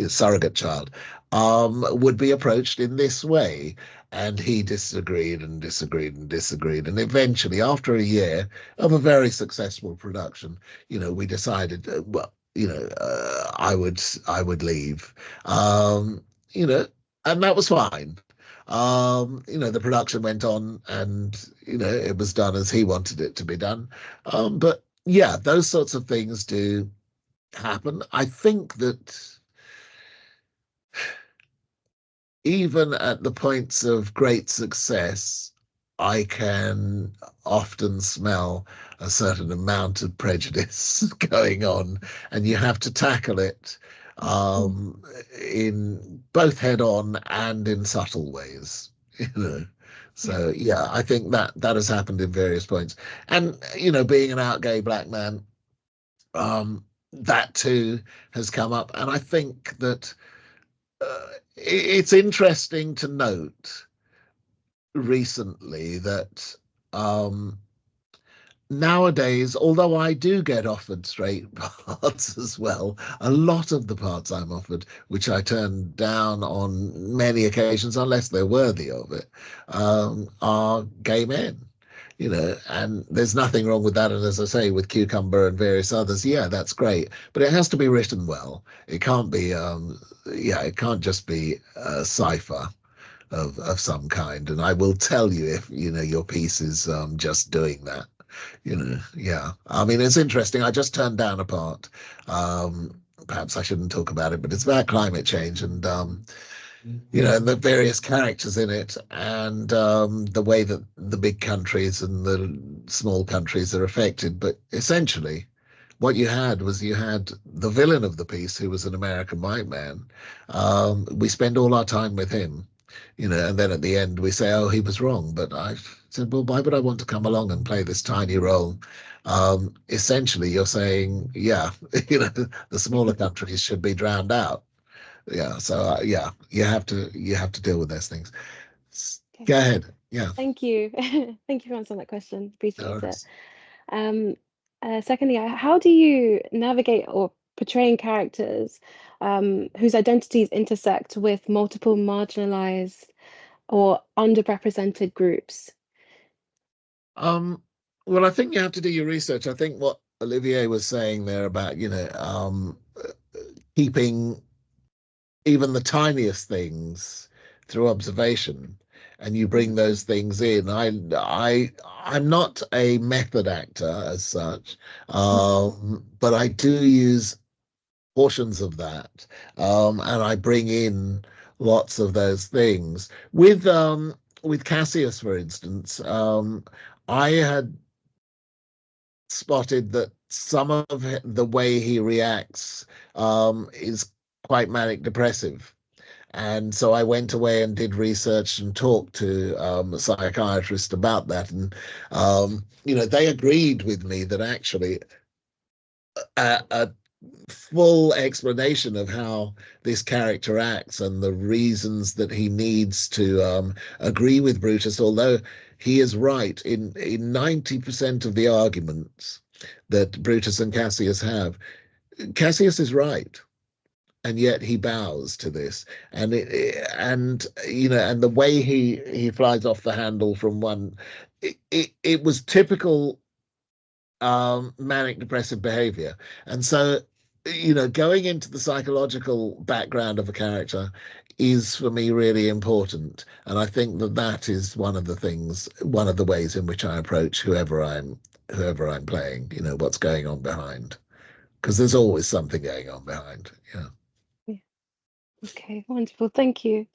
surrogate child would be approached in this way. And he disagreed and disagreed and disagreed. And eventually, after a year of a very successful production, we decided, I would leave. And that was fine. The production went on and, it was done as he wanted it to be done. But yeah, those sorts of things do happen. I think that even at the points of great success, I can often smell a certain amount of prejudice going on, and you have to tackle it in both head on and in subtle ways. So yeah, I think that has happened in various points. And being an out gay black man, that too has come up. And I think that it's interesting to note recently that nowadays, although I do get offered straight parts as well, a lot of the parts I'm offered, which I turn down on many occasions unless they're worthy of it, are gay men. And there's nothing wrong with that. And as I say, with Cucumber and various others, yeah, that's great. But it has to be written well. It can't be, it can't just be a cipher of some kind. And I will tell you if, your piece is just doing that. Yeah. I mean, it's interesting. I just turned down a part perhaps I shouldn't talk about it, but it's about climate change and the various characters in it, and the way that the big countries and the small countries are affected. But essentially, what you had the villain of the piece, who was an American white man. We spend all our time with him, and then at the end we say, oh, he was wrong. But I said, well, why would I want to come along and play this tiny role? Essentially, you're saying, yeah, the smaller countries should be drowned out. Yeah, so yeah, you have to deal with those things. Okay. Go ahead. Yeah. Thank you. Thank you for answering that question. Appreciate it. No, Secondly, how do you navigate or portraying characters whose identities intersect with multiple marginalized or underrepresented groups? Well, I think you have to do your research. I think what Olivier was saying there about, keeping even the tiniest things through observation, and you bring those things in. I'm not a method actor as such, but I do use portions of that, and I bring in lots of those things. With Cassius, for instance, I had spotted that some of the way he reacts is quite manic depressive. And so I went away and did research and talked to a psychiatrist about that. And, they agreed with me that actually a full explanation of how this character acts and the reasons that he needs to agree with Brutus, although he is right in 90% of the arguments that Brutus and Cassius have. Cassius is right, and yet he bows to this, and and the way he flies off the handle from one, it was typical manic depressive behavior. And so going into the psychological background of a character is for me really important, and I think that is one of the ways in which I approach whoever I'm playing, what's going on behind, because there's always something going on behind. Yeah. Okay, wonderful. Thank you.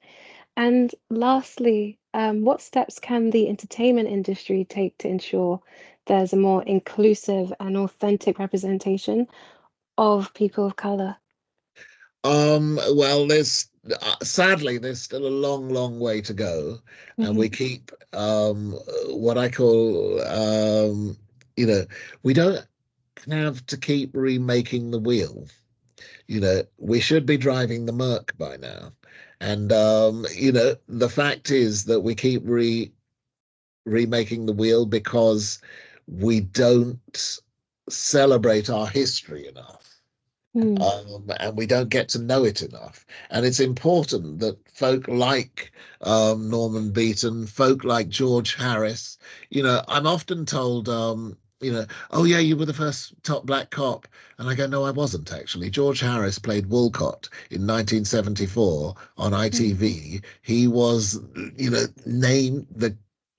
And lastly, what steps can the entertainment industry take to ensure there's a more inclusive and authentic representation of people of color? Well, there's sadly there's still a long way to go, and we keep what I call we don't have to keep remaking the wheel. We should be driving the Merc by now. And the fact is that we keep remaking the wheel because we don't celebrate our history enough. And we don't get to know it enough. And it's important that folk like Norman Beaton, folk like George Harris, I'm often told, oh yeah, you were the first top black cop. And I go, no, I wasn't actually. George Harris played Woolcott in 1974 on ITV. He was, named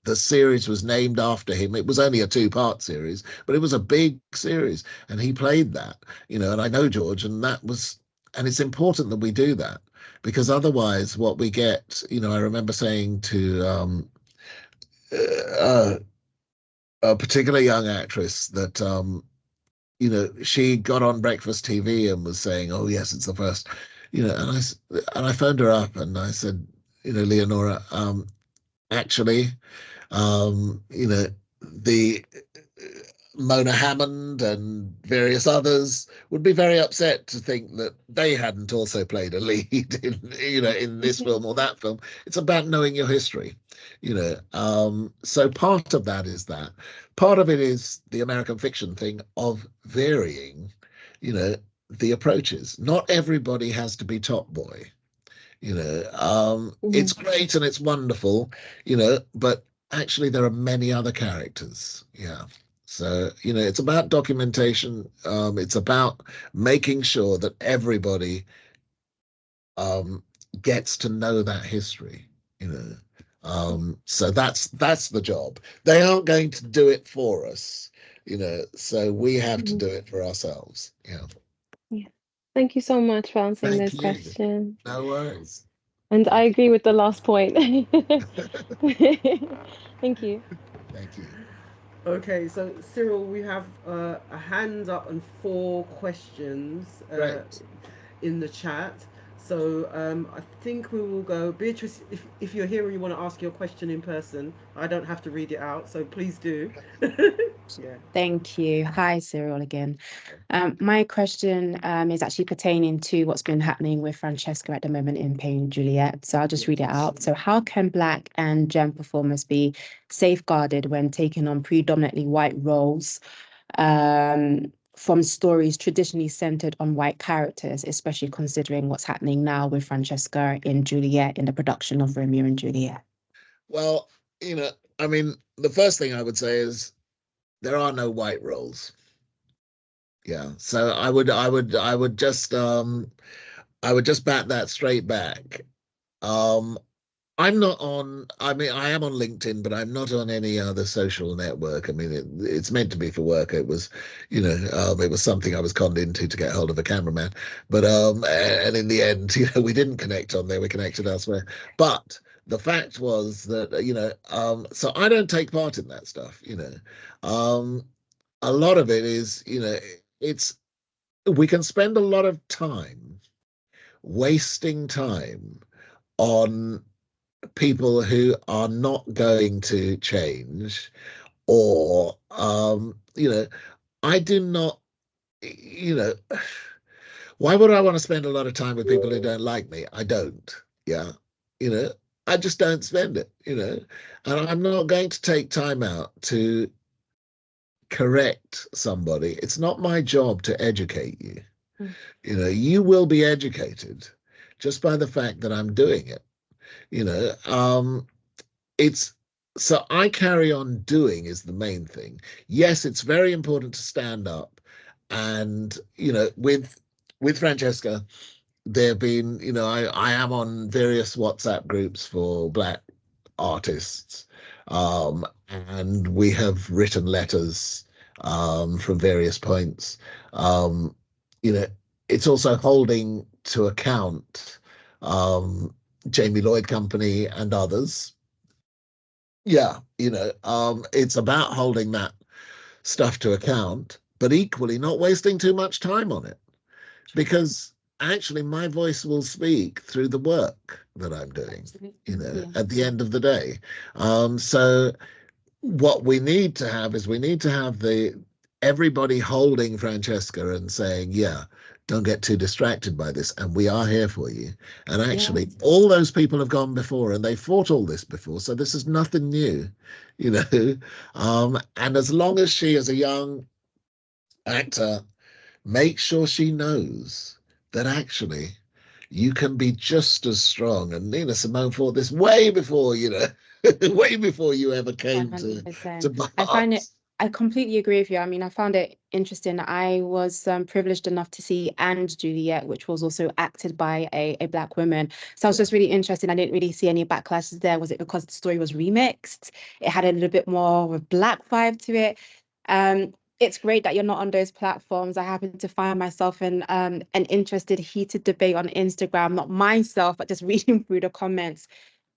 the series was named after him. It was only a 2-part series, but it was a big series, and he played that, and I know George, and it's important that we do that, because otherwise what we get, I remember saying to a particular young actress that she got on Breakfast TV and was saying, oh yes, it's the first, and I phoned her up and I said, Leonora, actually, the Mona Hammond and various others would be very upset to think that they hadn't also played a lead in this film or that film. It's about knowing your history, so part of that is that. Part of it is the American fiction thing of varying, the approaches. Not everybody has to be Top Boy. It's great and it's wonderful, but actually there are many other characters. Yeah. So, it's about documentation. It's about making sure that everybody gets to know that history, so that's the job. They aren't going to do it for us, so we have to do it for ourselves. Yeah. Yeah. Thank you so much for answering Thank those you. questions. No worries. And I agree with the last point. Thank you. Thank you. Okay, so Cyril, we have a hand up and 4 questions Great. in the chat. So I think we will go. Beatrice, if you're here and you want to ask your question in person, I don't have to read it out, so please do. Yeah. Thank you. Hi, Cyril again. My question is actually pertaining to what's been happening with Francesca at the moment in Paying and Juliet. So I'll just read it out. So how can Black and Gem performers be safeguarded when taking on predominantly white roles from stories traditionally centered on white characters, especially considering what's happening now with Francesca in Juliet in the production of Romeo and Juliet? Well, I mean, the first thing I would say is there are no white roles. Yeah. So I would just bat that straight back. I'm not on, I mean, I am on LinkedIn, but I'm not on any other social network. I mean, it's meant to be for work. It was, it was something I was conned into to get hold of a cameraman. But, and in the end, we didn't connect on there. We connected elsewhere. But the fact was that, so I don't take part in that stuff, a lot of it is, we can spend a lot of time wasting time on people who are not going to change, or I do not, why would I want to spend a lot of time with people who don't like me? I don't. Yeah. I just don't spend it, and I'm not going to take time out to correct somebody. It's not my job to educate you. You will be educated just by the fact that I'm doing it. It's so I carry on doing is the main thing. Yes, it's very important to stand up, and with Francesca, there have been, I am on various WhatsApp groups for Black artists, and we have written letters from various points. It's also holding to account Jamie Lloyd Company and others. Yeah, it's about holding that stuff to account, but equally not wasting too much time on it, because actually my voice will speak through the work that I'm doing, at the end of the day. So what we need to have is everybody holding Francesca and saying, yeah, don't get too distracted by this, and we are here for you. And actually, all those people have gone before, and they fought all this before, so this is nothing new, and as long as she, as a young actor, makes sure she knows that actually you can be just as strong. And Nina Simone fought this way before, way before you ever came 100%. to Bart. I completely agree with you. I mean, I found it interesting. I was privileged enough to see And Juliet, which was also acted by a Black woman. So I was just really interested. I didn't really see any backlashes there. Was it because the story was remixed? It had a little bit more of a Black vibe to it. It's great that you're not on those platforms. I happen to find myself in an interested, heated debate on Instagram, not myself, but just reading through the comments.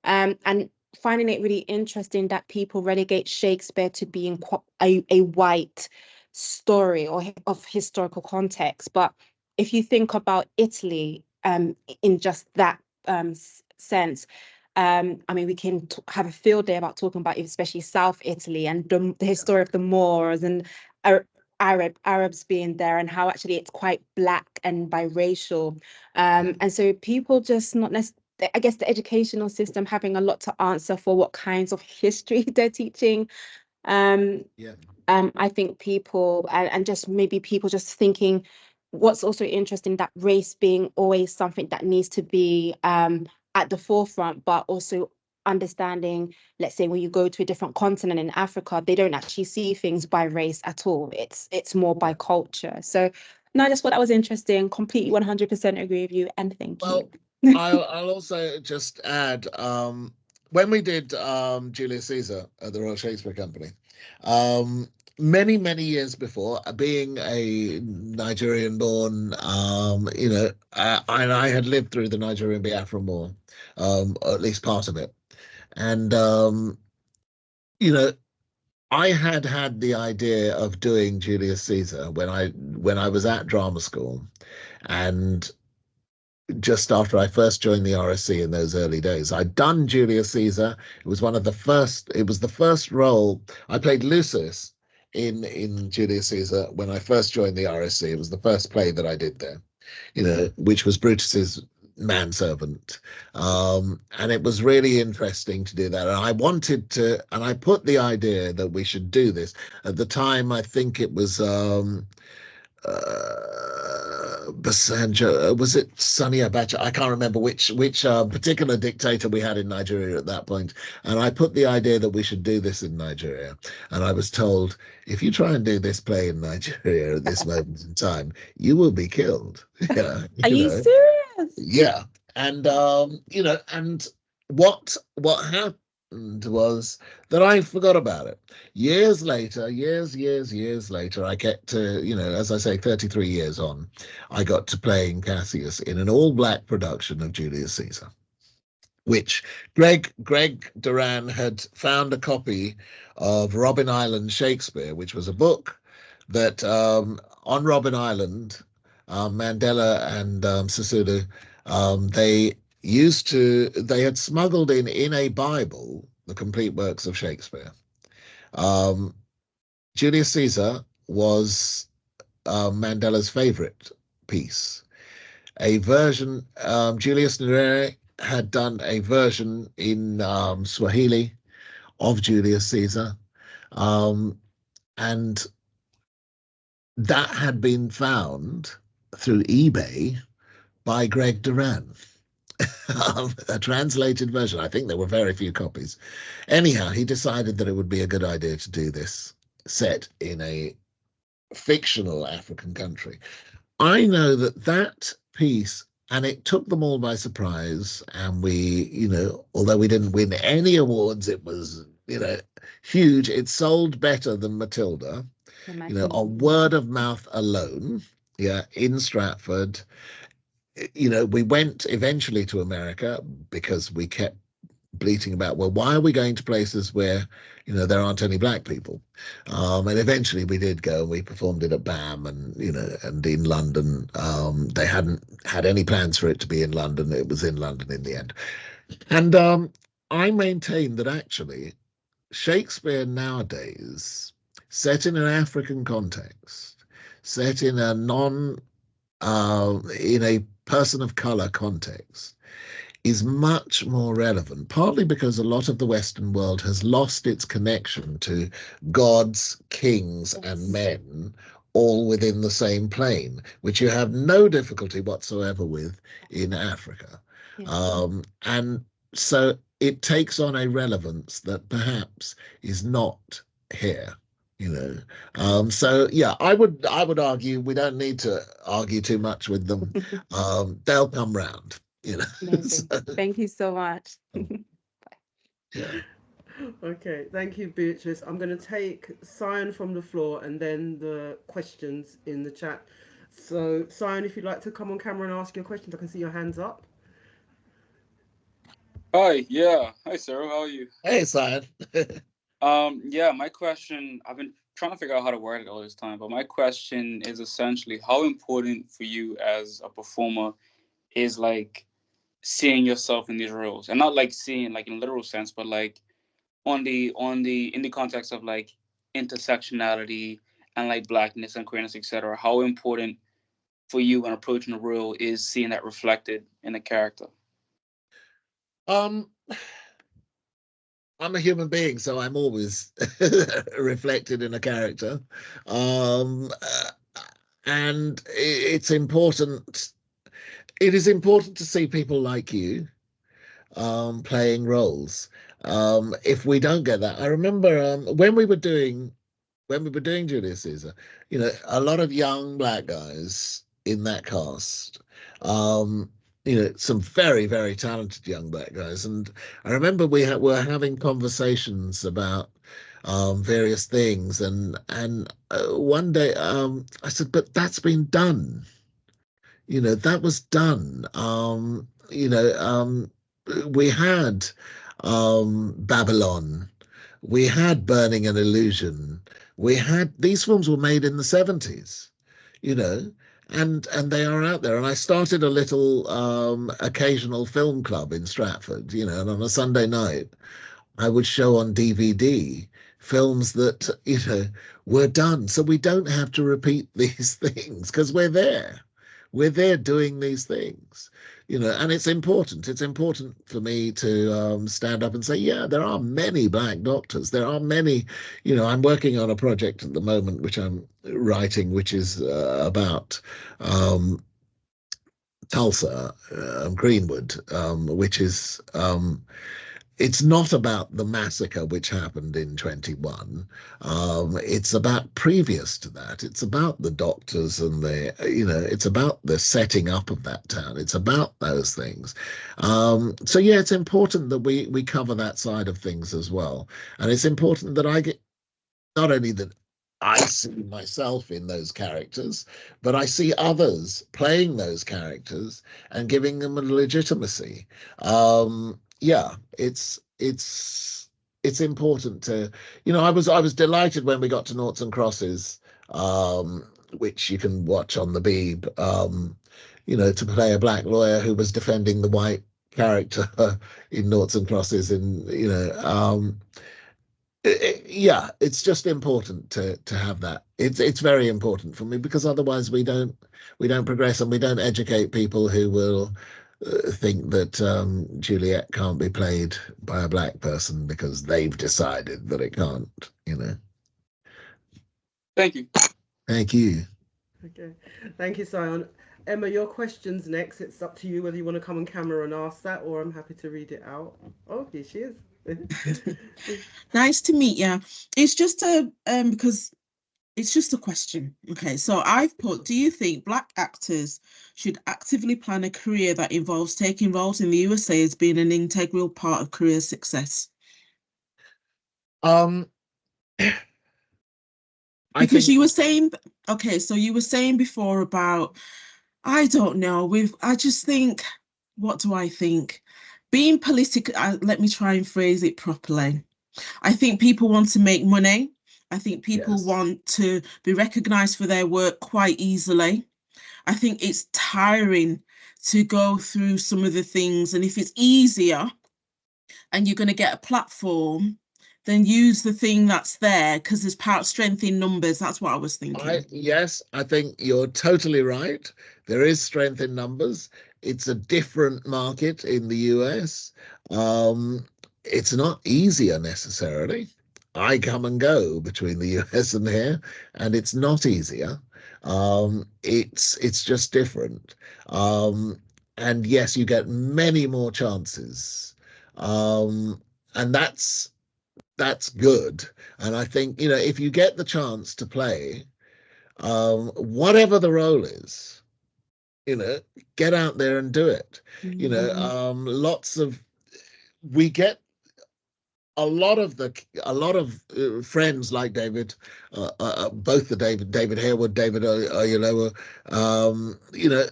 And finding it really interesting that people relegate Shakespeare to being a white story or of historical context. But if you think about Italy in just that sense, I mean, we can have a field day about talking about especially South Italy and the history of the Moors and Arabs being there, and how actually it's quite Black and biracial. And so people just not necessarily, I guess the educational system having a lot to answer for what kinds of history they're teaching. I think people and just maybe people just thinking, what's also interesting, that race being always something that needs to be at the forefront, but also understanding, let's say when you go to a different continent in Africa, they don't actually see things by race at all. It's more by culture. So no, I just thought that was interesting. Completely 100% agree with you, and thank you. I'll also just add, when we did Julius Caesar at the Royal Shakespeare Company, many, many years before, being a Nigerian born, and I had lived through the Nigerian Biafra War, or at least part of it. And, I had the idea of doing Julius Caesar when I was at drama school, and just after I first joined the RSC in those early days. I'd done Julius Caesar. It was the first role. I played Lucius in Julius Caesar when I first joined the RSC. It was the first play that I did there, which was Brutus's manservant. And it was really interesting to do that. And I wanted to, and I put the idea that we should do this. At the time, I think it was Basanjo, was it Sani Abacha? I can't remember which particular dictator we had in Nigeria at that point. And I put the idea that we should do this in Nigeria. And I was told, if you try and do this play in Nigeria at this moment in time, you will be killed. Yeah, Are you serious? Yeah. And and what happened was that I forgot about it. Years later, I get to, as I say, 33 years on, I got to playing Cassius in an all-black production of Julius Caesar, which Greg Duran had found a copy of Robben Island Shakespeare, which was a book that on Robben Island, Mandela and Sisulu, they had smuggled in a Bible the complete works of Shakespeare. Julius Caesar was Mandela's favorite piece. A version, Julius Nri had done a version in Swahili of Julius Caesar, and that had been found through eBay by Greg Duran. A translated version. I think there were very few copies. Anyhow, he decided that it would be a good idea to do this set in a fictional African country. I know that piece, and it took them all by surprise, and we, although we didn't win any awards, it was, huge. It sold better than Matilda, on word of mouth alone, in Stratford. We went eventually to America because we kept bleating about, well, why are we going to places where, there aren't any black people? And eventually we did go, and we performed it at BAM and, and in London. They hadn't had any plans for it to be in London. It was in London in the end. And I maintain that actually Shakespeare nowadays, set in an African context, set in a in a person of color context, is much more relevant, partly because a lot of the Western world has lost its connection to gods, kings, and men all within the same plane, which you have no difficulty whatsoever with in Africa. And so it takes on a relevance that perhaps is not here. So yeah, I would argue we don't need to argue too much with them. They'll come round. Amazing. Thank you so much. Yeah. Okay, thank you, Beatrice. I'm going to take Sion from the floor and then the questions in the chat. So, Sion, if you'd like to come on camera and ask your questions, I can see your hands up. Hi, Hi, Cyril. How are you? Hey, Sion. My question, I've been trying to figure out how to word it all this time, but my question is essentially how important for you as a performer is like seeing yourself in these roles, and not like seeing like in a literal sense, but like in the context of like intersectionality and like blackness and queerness, etc. How important for you when approaching a role is seeing that reflected in a character? I'm a human being, so I'm always reflected in a character. And it's important. It is important to see people like you playing roles. If we don't get that, I remember when we were doing Julius Caesar, a lot of young black guys in that cast. Some very, very talented young black guys. And I remember we were having conversations about various things. And one day I said, but that's been done. That was done. We had Babylon, we had Burning an Illusion, we had these films were made in the 70s, and they are out there. And I started a little occasional film club in Stratford, and on a Sunday night I would show on DVD films that, were done. So we don't have to repeat these things because we're there. We're there doing these things, and it's important. It's important for me to stand up and say, yeah, there are many Black doctors. There are many, I'm working on a project at the moment, which I'm writing, which is about Tulsa, Greenwood, which is it's not about the massacre which happened in 21. It's about previous to that. It's about the doctors and it's about the setting up of that town. It's about those things. So yeah, it's important that we cover that side of things as well. And it's important that I get, not only that I see myself in those characters, but I see others playing those characters and giving them a legitimacy. Yeah, it's important to, I was delighted when we got to Noughts and Crosses, which you can watch on the Beeb, to play a Black lawyer who was defending the white character in Noughts and Crosses, and yeah, it's just important to have that. It's very important for me, because otherwise we don't progress, and we don't educate people who will think that Juliet can't be played by a Black person because they've decided that it can't. Thank you. Thank you. Okay, thank you, Sion. Emma, your question's next. It's up to you whether you want to come on camera and ask that, or I'm happy to read it out. Oh, here she is. Nice to meet you. It's just because it's just a question. Okay, so I've put, do you think Black actors should actively plan a career that involves taking roles in the USA as being an integral part of career success? Because you were saying, okay, so you were saying before about, I don't know, I just think, what do I think? Being political, let me try and phrase it properly. I think people want to make money. I think people want to be recognized for their work quite easily. I think it's tiring to go through some of the things. And if it's easier and you're going to get a platform, then use the thing that's there, because there's strength in numbers. That's what I was thinking. Yes, I think you're totally right. There is strength in numbers. It's a different market in the US. It's not easier necessarily. I come and go between the US and here, and it's not easier. It's just different. And yes, you get many more chances. And that's good. And I think, if you get the chance to play, whatever the role is, get out there and do it. We get a lot of friends like David, both David Harewood, David Oyelowo,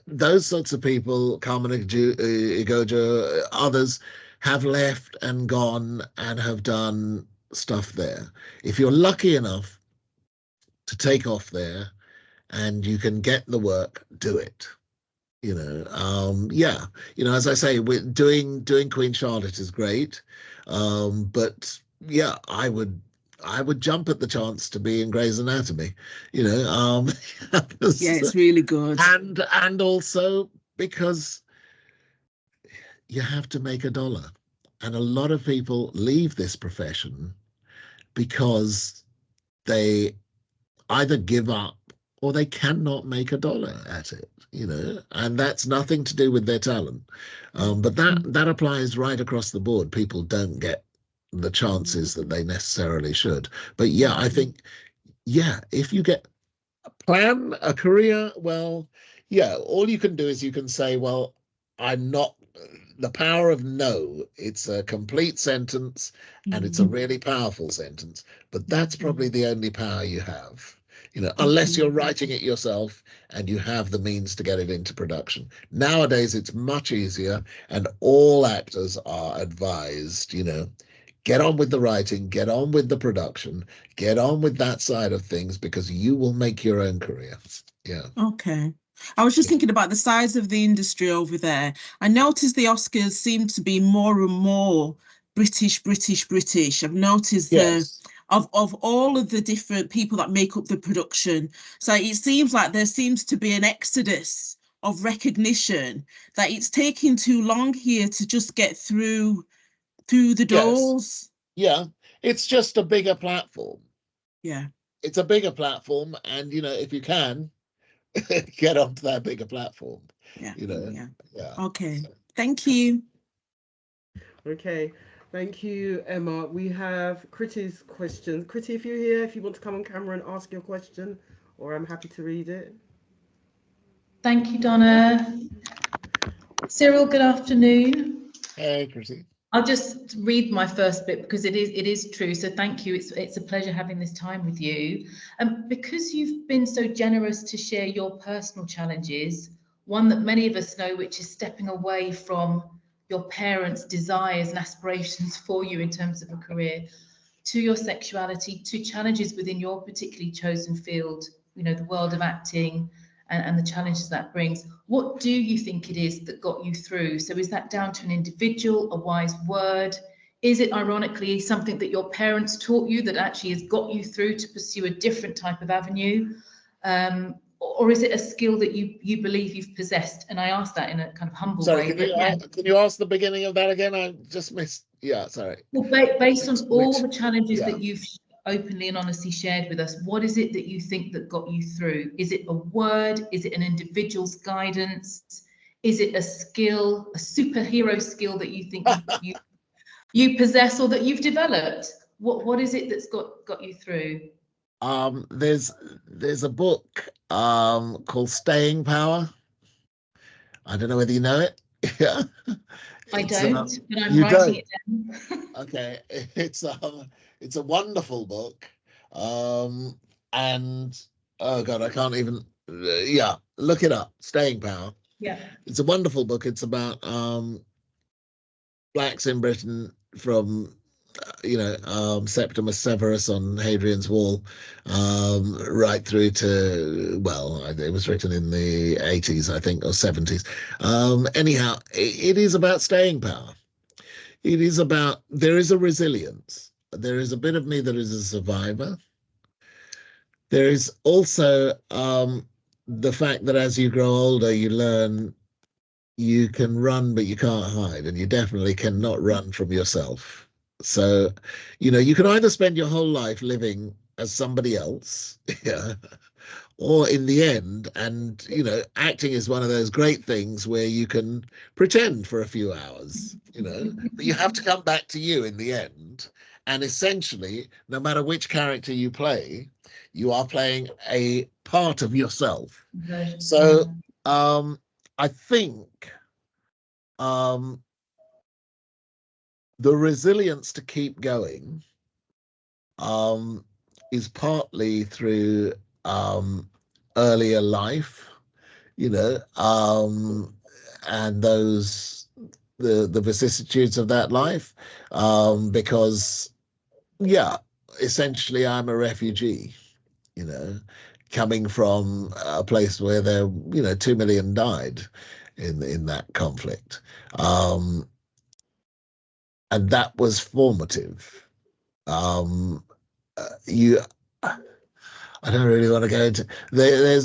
those sorts of people, Carmen Igoja, others have left and gone and have done stuff there. If you're lucky enough to take off there and you can get the work, do it. As I say, we're doing Queen Charlotte is great, but yeah, I would jump at the chance to be in Grey's Anatomy. Yeah, it's really good, and also because you have to make $1, and a lot of people leave this profession because they either give up or they cannot make $1 at it, and that's nothing to do with their talent. But that applies right across the board. People don't get the chances that they necessarily should. But yeah, I think, if you plan a career, well, yeah, all you can do is you can say, well, I'm not the power of no. It's a complete sentence, and it's a really powerful sentence, but that's probably the only power you have, unless you're writing it yourself and you have the means to get it into production. Nowadays, it's much easier, and all actors are advised, get on with the writing, get on with the production, get on with that side of things, because you will make your own career. Yeah. Okay. I was just thinking about the size of the industry over there. I noticed the Oscars seem to be more and more British. I've noticed of all of the different people that make up the production. So it seems like there seems to be an exodus of recognition, that it's taking too long here to just get through the doors. Yeah, it's just a bigger platform. Yeah. It's a bigger platform, and if you can get onto that bigger platform. Yeah. Yeah. Okay. Thank you. Okay. Thank you, Emma. We have Critty's questions. Critty, if you're here, if you want to come on camera and ask your question, or I'm happy to read it. Thank you, Donna. Cyril, good afternoon. Hey, Critty. I'll just read my first bit because it is true. So thank you. It's a pleasure having this time with you. Because you've been so generous to share your personal challenges, one that many of us know, which is stepping away from your parents' desires and aspirations for you in terms of a career, to your sexuality, to challenges within your particularly chosen field, the world of acting, and the challenges that brings. What do you think it is that got you through? So is that down to an individual, a wise word? Is it ironically something that your parents taught you that actually has got you through to pursue a different type of avenue? Or is it a skill that you believe you've possessed? And I ask that in a kind of humble way. Can you ask the beginning of that again? I just missed. Yeah, sorry. Well, based on all the challenges that you've openly and honestly shared with us, what is it that you think that got you through? Is it a word? Is it an individual's guidance? Is it a skill, a superhero skill that you think you possess or that you've developed? What is it that's got you through? There's a book called Staying Power. I don't know whether you know it. Yeah. I don't, but I'm writing it down. Okay, it's a wonderful book, and oh god, I can't even. Look it up. Staying Power. Yeah, it's a wonderful book. It's about blacks in Britain from Septimus Severus on Hadrian's Wall, right through to, it was written in the 80s, I think, or 70s. Anyhow, it is about staying power. It is about, there is a resilience. There is a bit of me that is a survivor. There is also the fact that as you grow older, you learn you can run, but you can't hide, and you definitely cannot run from yourself. So, you can either spend your whole life living as somebody else, or in the end, and, acting is one of those great things where you can pretend for a few hours, but you have to come back to you in the end. And essentially, no matter which character you play, you are playing a part of yourself. So, I think the resilience to keep going is partly through earlier life, and the vicissitudes of that life, because essentially I'm a refugee, coming from a place where there 2 million died in that conflict, and that was formative. I don't really want to go into there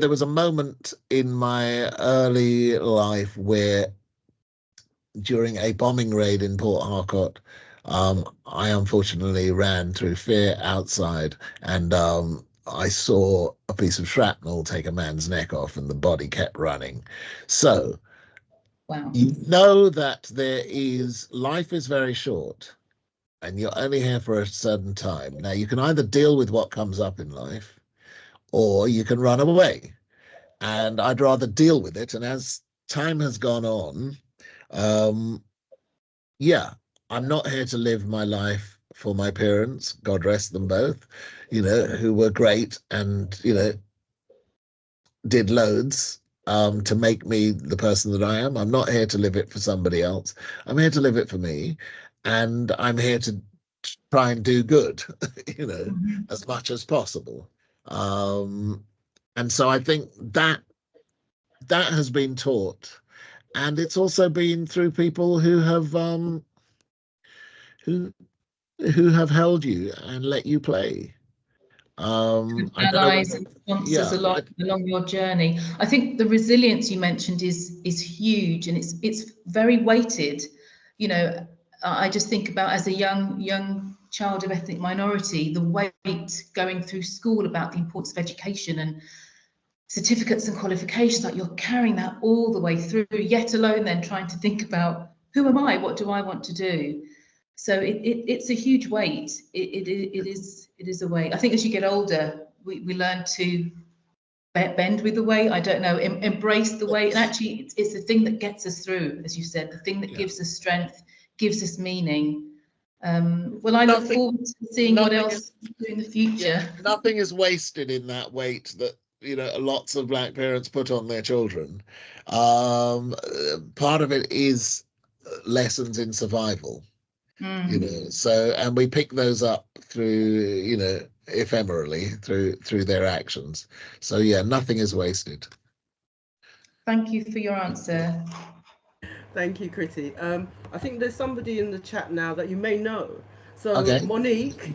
was a moment in my early life where, during a bombing raid in Port Harcourt, I unfortunately ran through fear outside, and I saw a piece of shrapnel take a man's neck off, and the body kept running. So wow. You know that life is very short, and you're only here for a certain time. Now, you can either deal with what comes up in life, or you can run away. And I'd rather deal with it. And as time has gone on, yeah, I'm not here to live my life for my parents, God rest them both, who were great and, did loads to make me the person that I am. I'm not here to live it for somebody else. I'm here to live it for me. And I'm here to try and do good, as much as possible. And so I think that has been taught. And it's also been through people who have who have held you and let you play. Allies and sponsors along your journey. I think the resilience you mentioned is huge, and it's very weighted. I just think about, as a young child of ethnic minority, the weight going through school about the importance of education and certificates and qualifications, like you're carrying that all the way through, yet alone then trying to think about, who am I? What do I want to do? So it's a huge weight. It is a weight. I think as you get older, we learn to bend with the weight. I don't know, embrace the weight. And actually, it's the thing that gets us through, as you said, the thing that gives us strength, gives us meaning. Well, I look forward to seeing what else you do in the future. Yeah, nothing is wasted in that weight that lots of Black parents put on their children. Part of it is lessons in survival. So, and we pick those up through ephemerally through their actions. So yeah, nothing is wasted. Thank you for your answer. Thank you, Kritty. I think there's somebody in the chat now that you may know. So okay. Monique,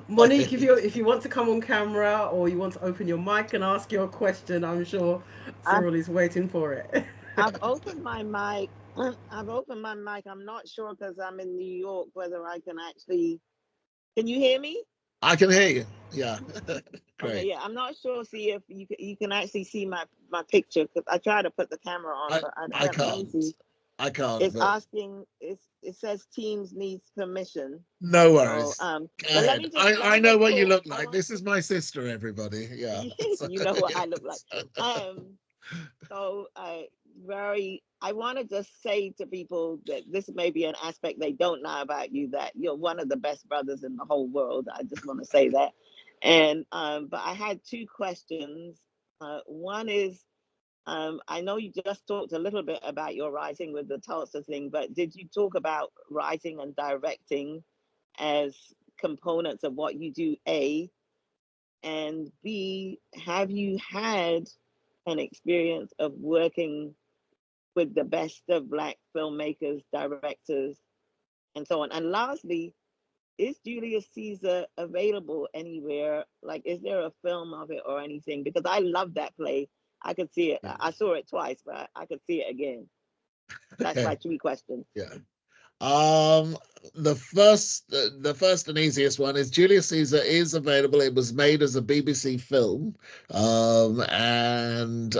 Monique, if you want to come on camera or you want to open your mic and ask your question, I'm sure Cyril is waiting for it. I've opened my mic. I'm not sure, because I'm in New York, whether I can actually. Can you hear me? I can hear you. Yeah. Great. Okay, yeah, I'm not sure. See if you can actually see my picture, because I try to put the camera on, but I can't. I can't. It's asking. It says Teams needs permission. No worries. So, but let me I know what you look like. This is my sister, everybody. Yeah. You know what I look like. So I want to just say to people that this may be an aspect they don't know about you, that you're one of the best brothers in the whole world. I just want to say that. And but I had two questions. One is, I know you just talked a little bit about your writing with the Tulsa thing, but did you talk about writing and directing as components of what you do, A? And B, have you had an experience of working with the best of Black filmmakers, directors, and so on? And lastly, is Julius Caesar available anywhere? Like, is there a film of it or anything? Because I love that play. I could see it. I saw it twice, but I could see it again. That's my three questions. Yeah. The first and easiest one is Julius Caesar is available. It was made as a BBC film, and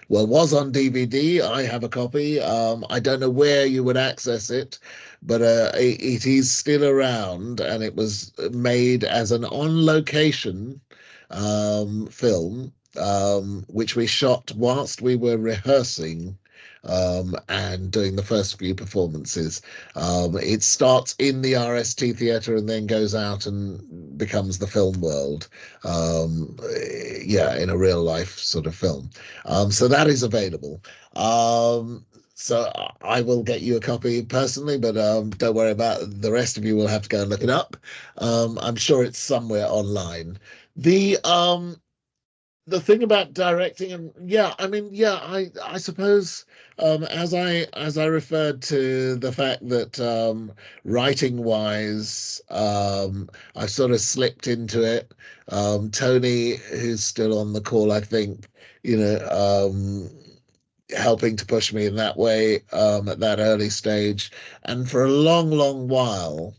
was on DVD. I have a copy. I don't know where you would access it, but it is still around, and it was made as an on-location film, which we shot whilst we were rehearsing and doing the first few performances. It starts in the RST theatre and then goes out and becomes the film world. In a real life sort of film. So that is available. So I will get you a copy personally, but don't worry about it. The rest of you will have to go and look it up. I'm sure it's somewhere online. The thing about directing, and I suppose as I referred to the fact that writing wise, I sort of slipped into it. Tony, who's still on the call, I think, helping to push me in that way at that early stage, and for a long while,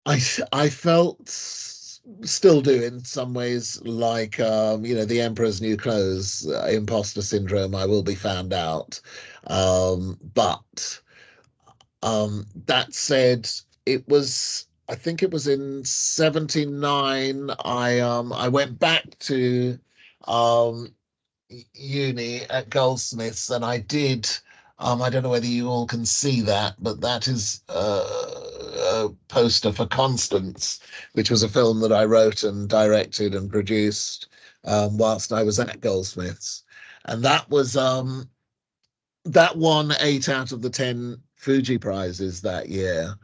I felt, still do in some ways, like the Emperor's New Clothes, imposter syndrome. I will be found out, but that said, it was I think it was in '79. I went back to uni at Goldsmiths, and I did. I don't know whether you all can see that, but that is a poster for Constance, which was a film that I wrote and directed and produced whilst I was at Goldsmiths, and that won 8 out of the 10 Fuji prizes that year.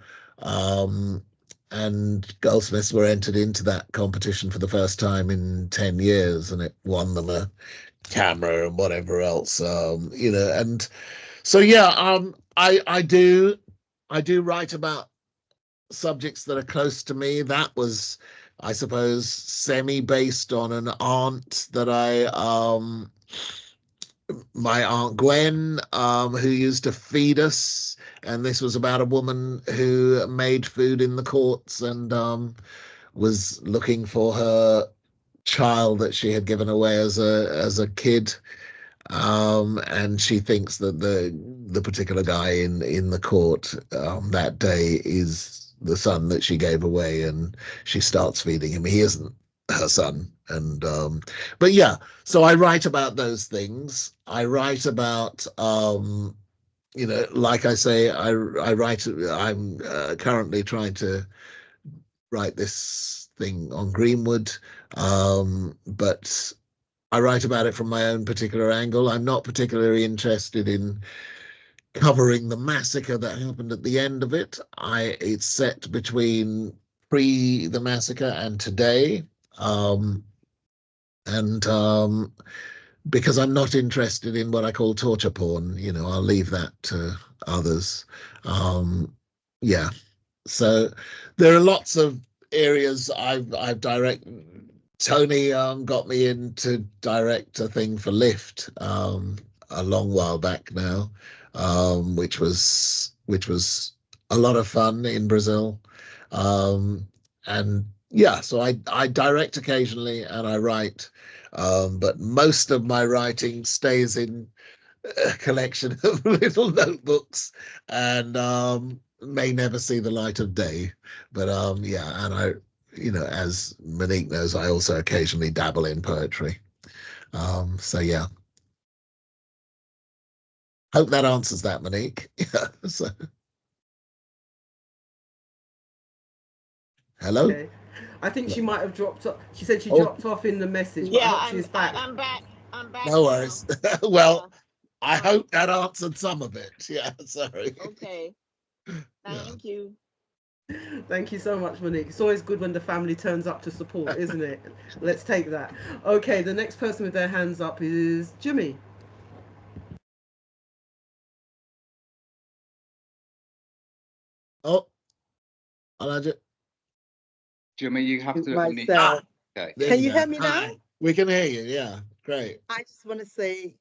And Goldsmiths were entered into that competition for the first time in 10 years, and it won them a camera and whatever else, and so yeah, I do write about subjects that are close to me. That was, I suppose, semi based on an aunt that my Aunt Gwen, who used to feed us, and this was about a woman who made food in the courts and was looking for her child that she had given away as a kid, and she thinks that the particular guy in the court that day is the son that she gave away, and she starts feeding him. He isn't her son, and but yeah. So I write about those things. I write about like I say, I write. I'm currently trying to write this thing on Greenwood, but I write about it from my own particular angle. I'm not particularly interested in covering the massacre that happened at the end of it. It's set between pre the massacre and today, and because I'm not interested in what I call torture porn. I'll leave that to others. Yeah. So there are lots of areas I've directed. Tony got me in to direct a thing for Lift a long while back now, which was a lot of fun in Brazil, and yeah. So I direct occasionally and I write, but most of my writing stays in a collection of little notebooks and may never see the light of day. But yeah, and I, as Monique knows, I also occasionally dabble in poetry. So yeah. Hope that answers that, Monique. Yeah. So. Hello. Okay. I think she might have dropped off. She said she dropped off in the message, but I hope she's back. I'm back. I'm back. No worries. Well, yeah. I hope that answered some of it. Yeah, sorry. Okay. Thank you. Thank you so much, Monique. It's always good when the family turns up to support, isn't it? Let's take that. Okay, the next person with their hands up is Jimmy. Oh, Elijah. Jimmy, you have to myself. Okay. Can you hear me now? Hi. We can hear you. Yeah, great. I just want to say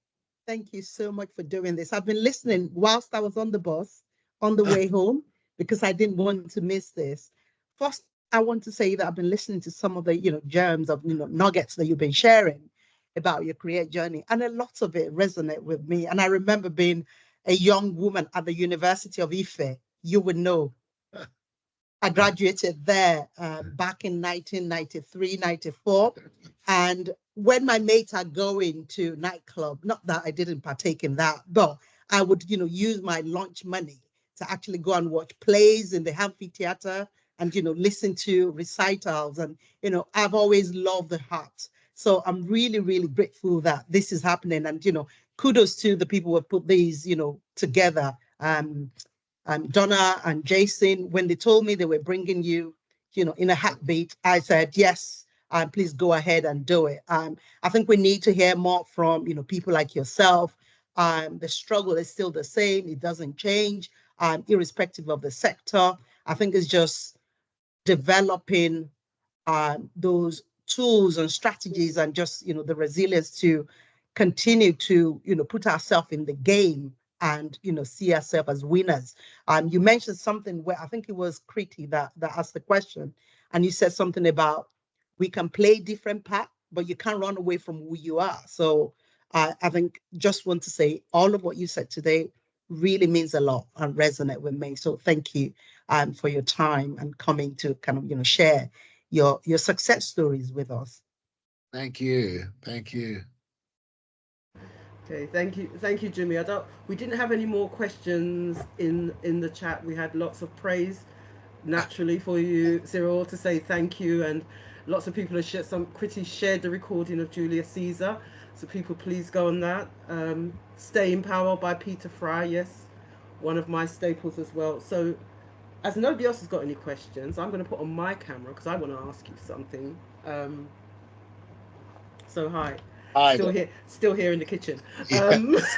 thank you so much for doing this. I've been listening whilst I was on the bus on the way home because I didn't want to miss this. First, I want to say that I've been listening to some of the, germs of, nuggets that you've been sharing about your career journey, and a lot of it resonate with me. And I remember being a young woman at the University of Ife. You would know. I graduated there back in 1993, 94. And when my mates are going to nightclub, not that I didn't partake in that, but I would, use my lunch money to actually go and watch plays in the amphitheater and, listen to recitals. And, I've always loved the arts. So I'm really, really grateful that this is happening. And, kudos to the people who have put these, together. Dona and Jason, when they told me they were bringing you, in a heartbeat, I said, yes, please go ahead and do it. I think we need to hear more from, people like yourself. The struggle is still the same. It doesn't change, irrespective of the sector. I think it's just developing those tools and strategies and just, the resilience to continue to, put ourselves in the game and see ourselves as winners. You mentioned something where I think it was Kriti that asked the question, and you said something about we can play different parts, but you can't run away from who you are. So I think just want to say all of what you said today really means a lot and resonate with me. So thank you for your time and coming to kind of, share your success stories with us. Thank you. Thank you. Okay, thank you, Jimmy. We didn't have any more questions in the chat. We had lots of praise naturally for you, Cyril, to say thank you, and lots of people have shared. Some critics shared the recording of Julius Caesar, so people please go on that. Stay in Power by Peter Fry, yes, one of my staples as well. So, as nobody else has got any questions, I'm going to put on my camera because I want to ask you something. So hi. Still here in the kitchen. Yes.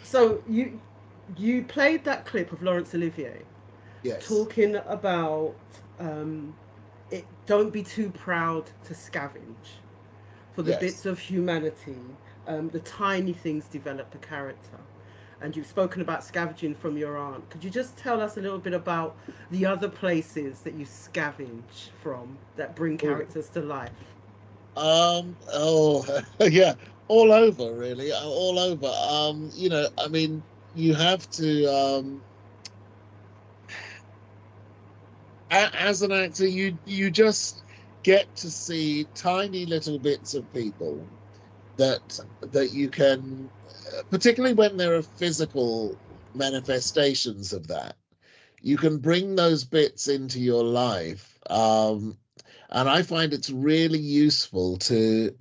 So you played that clip of Laurence Olivier, Yes. talking about don't be too proud to scavenge for the Yes. bits of humanity. The tiny things develop a character, and you've spoken about scavenging from your aunt. Could you just tell us a little bit about the other places that you scavenge from that bring characters to life? Yeah, all over really, all over. I mean, you have to as an actor, you just get to see tiny little bits of people that you can, particularly when there are physical manifestations of that, you can bring those bits into your life. And I find it's really useful to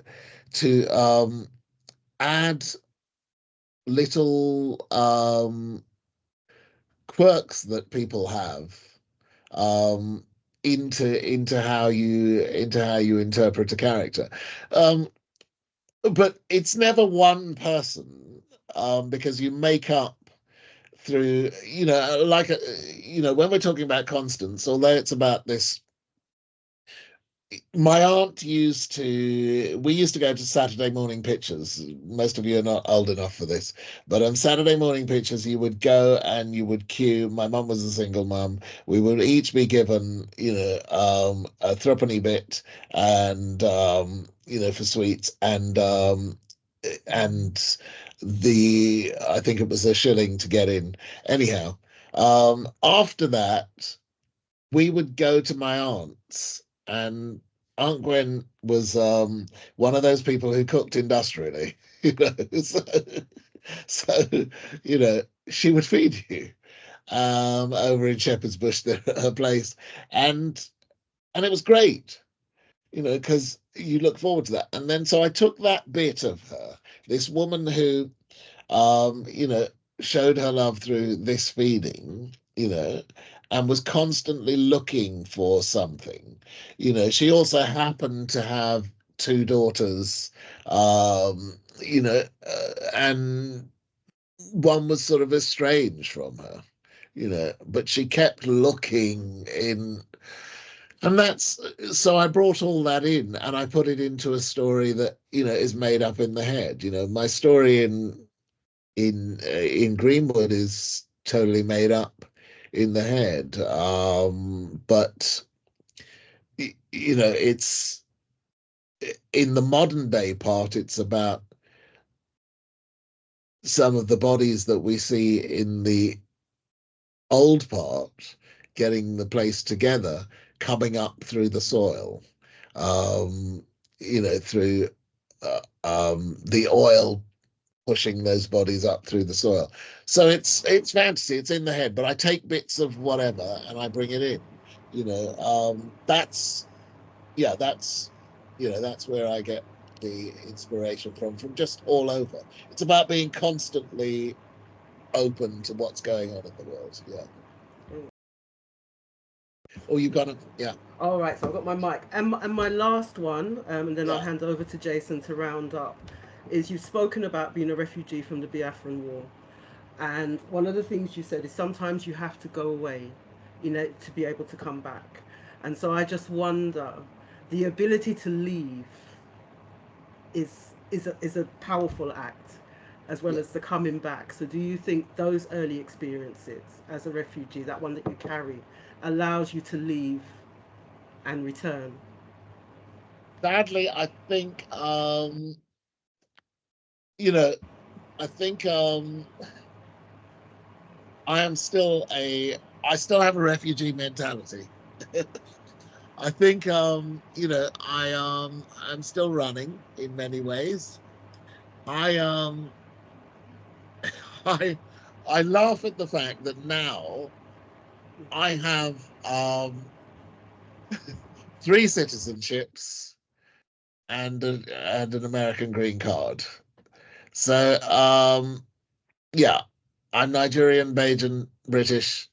add little quirks that people have into how you interpret a character. But it's never one person, because you make up through, when we're talking about Constance, although it's about this, my aunt we used to go to Saturday morning pictures. Most of you are not old enough for this, but on Saturday morning pictures, you would go and you would queue. My mum was a single mum. We would each be given, a threepenny bit, and for sweets, and I think it was a shilling to get in. Anyhow, after that, we would go to my aunt's, and Aunt Gwen was one of those people who cooked industrially, so she would feed you over in Shepherd's Bush, her place, and it was great, because you look forward to that. And then so I took that bit of her, this woman who showed her love through this feeding, and was constantly looking for something. She also happened to have two daughters, and one was sort of estranged from her, but she kept looking in. And so I brought all that in and I put it into a story that, is made up in the head. My story in Greenwood is totally made up in the head. But it's in the modern day part, it's about some of the bodies that we see in the old part getting the place together, coming up through the soil, through the oil pushing those bodies up through the soil. So it's fantasy, it's in the head, but I take bits of whatever and I bring it in. That's where I get the inspiration from just all over. It's about being constantly open to what's going on in the world. Oh, you got it. Yeah. All right, so I've got my mic. And my last one, and then I'll Yeah. hand over to Jason to round up, is you've spoken about being a refugee from the Biafran War. And one of the things you said is sometimes you have to go away, to be able to come back. And so I just wonder, the ability to leave is a powerful act, as well as the coming back. So do you think those early experiences as a refugee, that one that you carry, allows you to leave and return? Sadly, I think I still have a refugee mentality. I think, you know, I'm still running in many ways. I laugh at the fact that now I have 3 citizenships and an American green card. So yeah, I'm Nigerian, Bajan, British,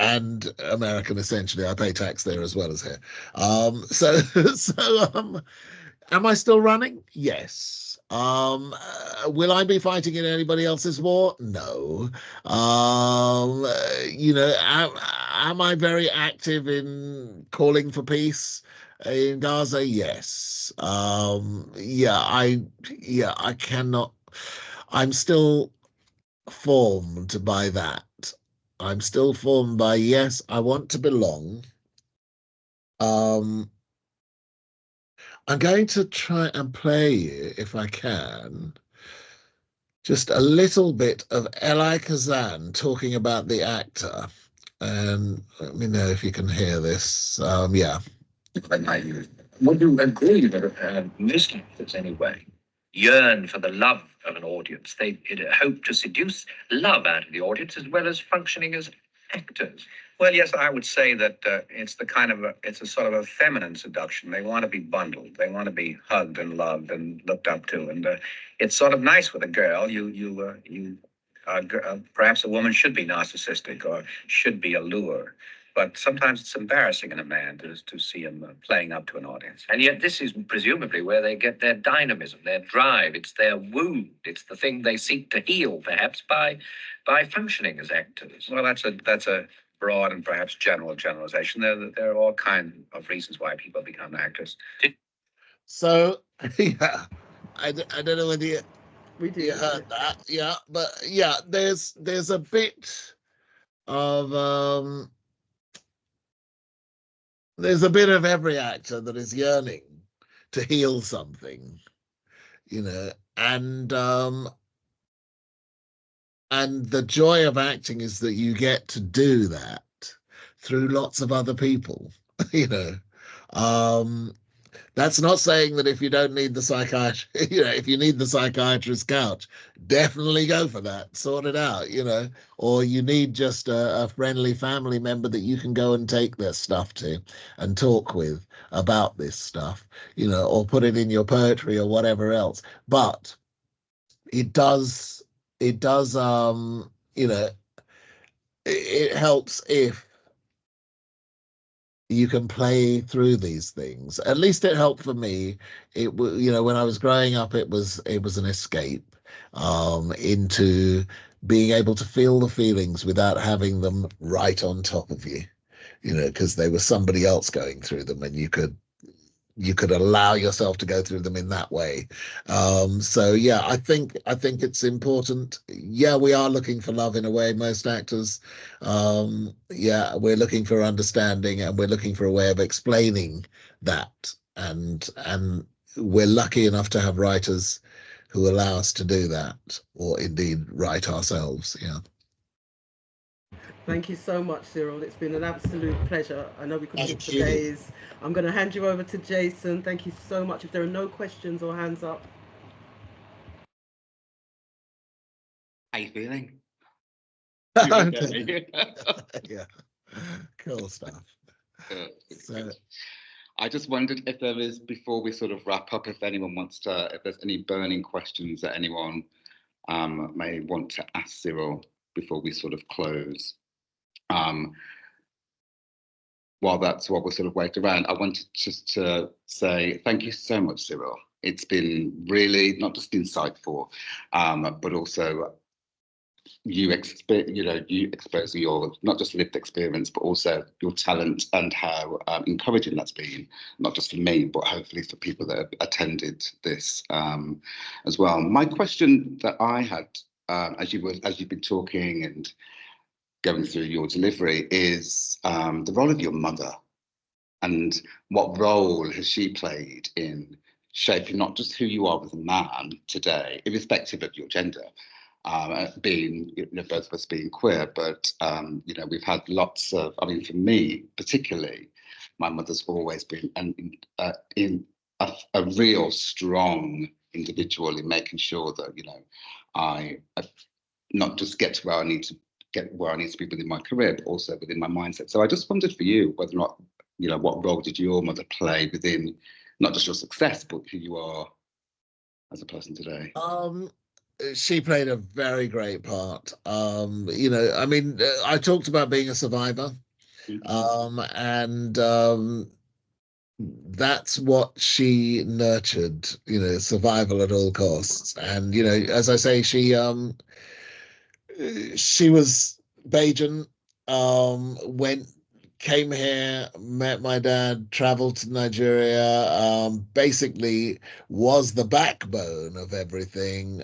and American. Essentially, I pay tax there as well as here. So am I still running? Yes. Will I be fighting in anybody else's war? No. You know, am I very active in calling for peace in Gaza? Yes. Yeah, I cannot. I'm still formed by that. I'm still formed by, yes, I want to belong. I'm going to try and play you, if I can, just a little bit of Eli Kazan talking about the actor. And let me know if you can hear this. Yeah. Would you agree that most actors, anyway, yearn for the love of an audience? They hope to seduce love out of the audience as well as functioning as actors. Well, yes, I would say that it's a sort of a feminine seduction. They want to be bundled. They want to be hugged and loved and looked up to. And it's sort of nice with a girl. Perhaps a woman should be narcissistic or should be a lure. But sometimes it's embarrassing in a man to see him playing up to an audience. And yet this is presumably where they get their dynamism, their drive. It's their wound. It's the thing they seek to heal, perhaps, by functioning as actors. Well, that's a broad and perhaps general generalization. There are all kinds of reasons why people become actors. So, yeah, I don't know whether you heard that. Yeah, but yeah, there's a bit of there's a bit of every actor that is yearning to heal something, you know, and the joy of acting is that you get to do that through lots of other people, you know. That's not saying that if you don't need the psychiatrist, you know, if you need the psychiatrist's couch, definitely go for that, sort it out, you know, or you need just a friendly family member that you can go and take their stuff to and talk with about this stuff, you know, or put it in your poetry or whatever else. But it does, you know, it helps if you can play through these things. At least it helped for me. It was, you know, when I was growing up, it was an escape into being able to feel the feelings without having them right on top of you, you know, because they were somebody else going through them, and you could allow yourself to go through them in that way. So yeah, I think it's important. Yeah, we are looking for love in a way, most actors. Yeah, we're looking for understanding, and we're looking for a way of explaining that, and we're lucky enough to have writers who allow us to do that, or indeed write ourselves. Yeah. Thank you so much, Cyril. It's been an absolute pleasure. I know we could talk for days. I'm going to hand you over to Jason. Thank you so much. If there are no questions or hands up. How you feeling? Yeah, cool stuff. So, I just wondered if there is, before we sort of wrap up, if anyone wants to, if there's any burning questions that anyone may want to ask Cyril before we sort of close. While we're sort of waiting around, I wanted just to say thank you so much, Cyril. It's been really not just insightful, but also you expose your not just lived experience, but also your talent, and how encouraging that's been, not just for me, but hopefully for people that have attended this as well. My question that I had, as you've been talking and going through your delivery, is the role of your mother, and what role has she played in shaping not just who you are as a man today, irrespective of your gender, being, both of us being queer, but, we've had lots of, I mean, for me particularly, my mother's always been a real strong individual in making sure that, I not just get to where I need to be within my career, but also within my mindset. So I just wondered for you whether or not, what role did your mother play within not just your success, but who you are as a person today? She played a very great part. I mean, I talked about being a survivor, and that's what she nurtured, survival at all costs. And, as I say, she was Bajan, came here, met my dad, traveled to Nigeria, basically was the backbone of everything.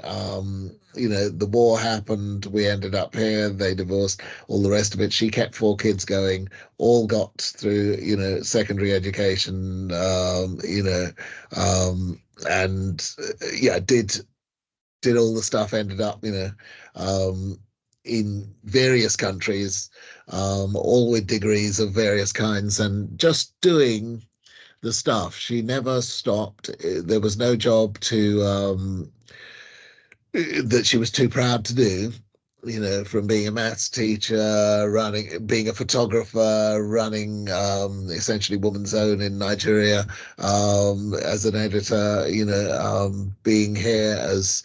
The war happened, we ended up here, they divorced, all the rest of it. She kept 4 kids going, all got through, secondary education, and did all the stuff, ended up, in various countries, all with degrees of various kinds, and just doing the stuff. She never stopped. There was no job that she was too proud to do. From being a maths teacher, being a photographer, running essentially Woman's Own in Nigeria, as an editor, being here as,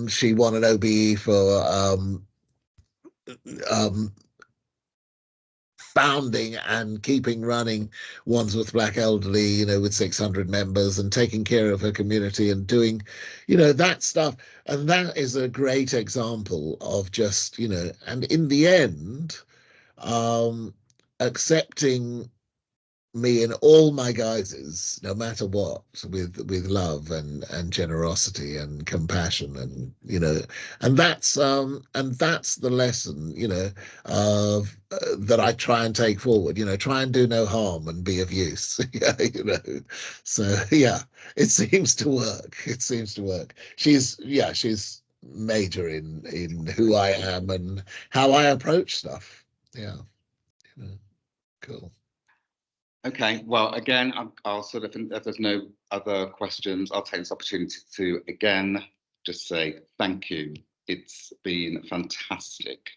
she won an OBE for founding and keeping running Wandsworth Black Elderly, with 600 members, and taking care of her community and doing, that stuff. And that is a great example of just, and in the end, accepting me in all my guises, no matter what, with love and generosity and compassion, and and that's the lesson, of that I try and take forward. Try and do no harm and be of use. So yeah, it seems to work. She's major in who I am and how I approach stuff. Yeah. Cool. Okay, well, again, I'll sort of, if there's no other questions, I'll take this opportunity to again just say thank you. It's been fantastic,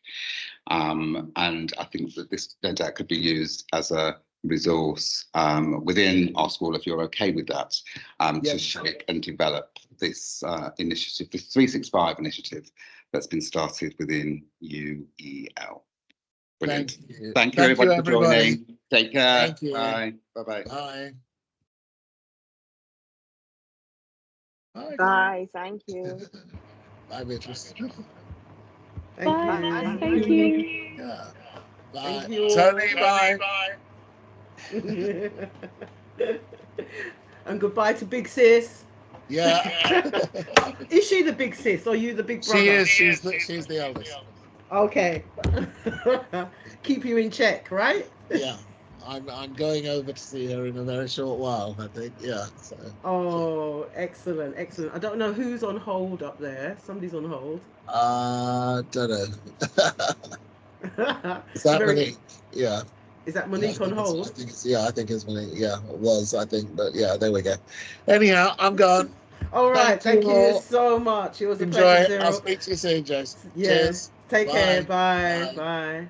and I think that this no doubt could be used as a resource within our school, if you're okay with that, to shape and develop this initiative, this 365 initiative that's been started within UEL. Brilliant. Thank you everybody for joining. Take care. Bye. Bye-bye. Bye. Bye. Thank you. Bye, Beatrice. Bye. Thank you. Yeah. Bye. Thank you. Tony, bye. And goodbye to Big Sis. Yeah. Is she the big sis or you the big brother? She is. She's the eldest. Okay. Keep you in check, right? Yeah. I'm going over to see her in a very short while, I think. Yeah. So. Oh, excellent. I don't know who's on hold up there. Somebody's on hold. Don't know. Is that Monique? Yeah. Is that Monique on hold? I think it's Monique. Yeah, it was, I think. But yeah, there we go. Anyhow, I'm gone. All right. Thank you so much. It was a pleasure, Cyril. I'll speak to you soon, Jason. Yes. Cheers. Take care. Bye. Bye.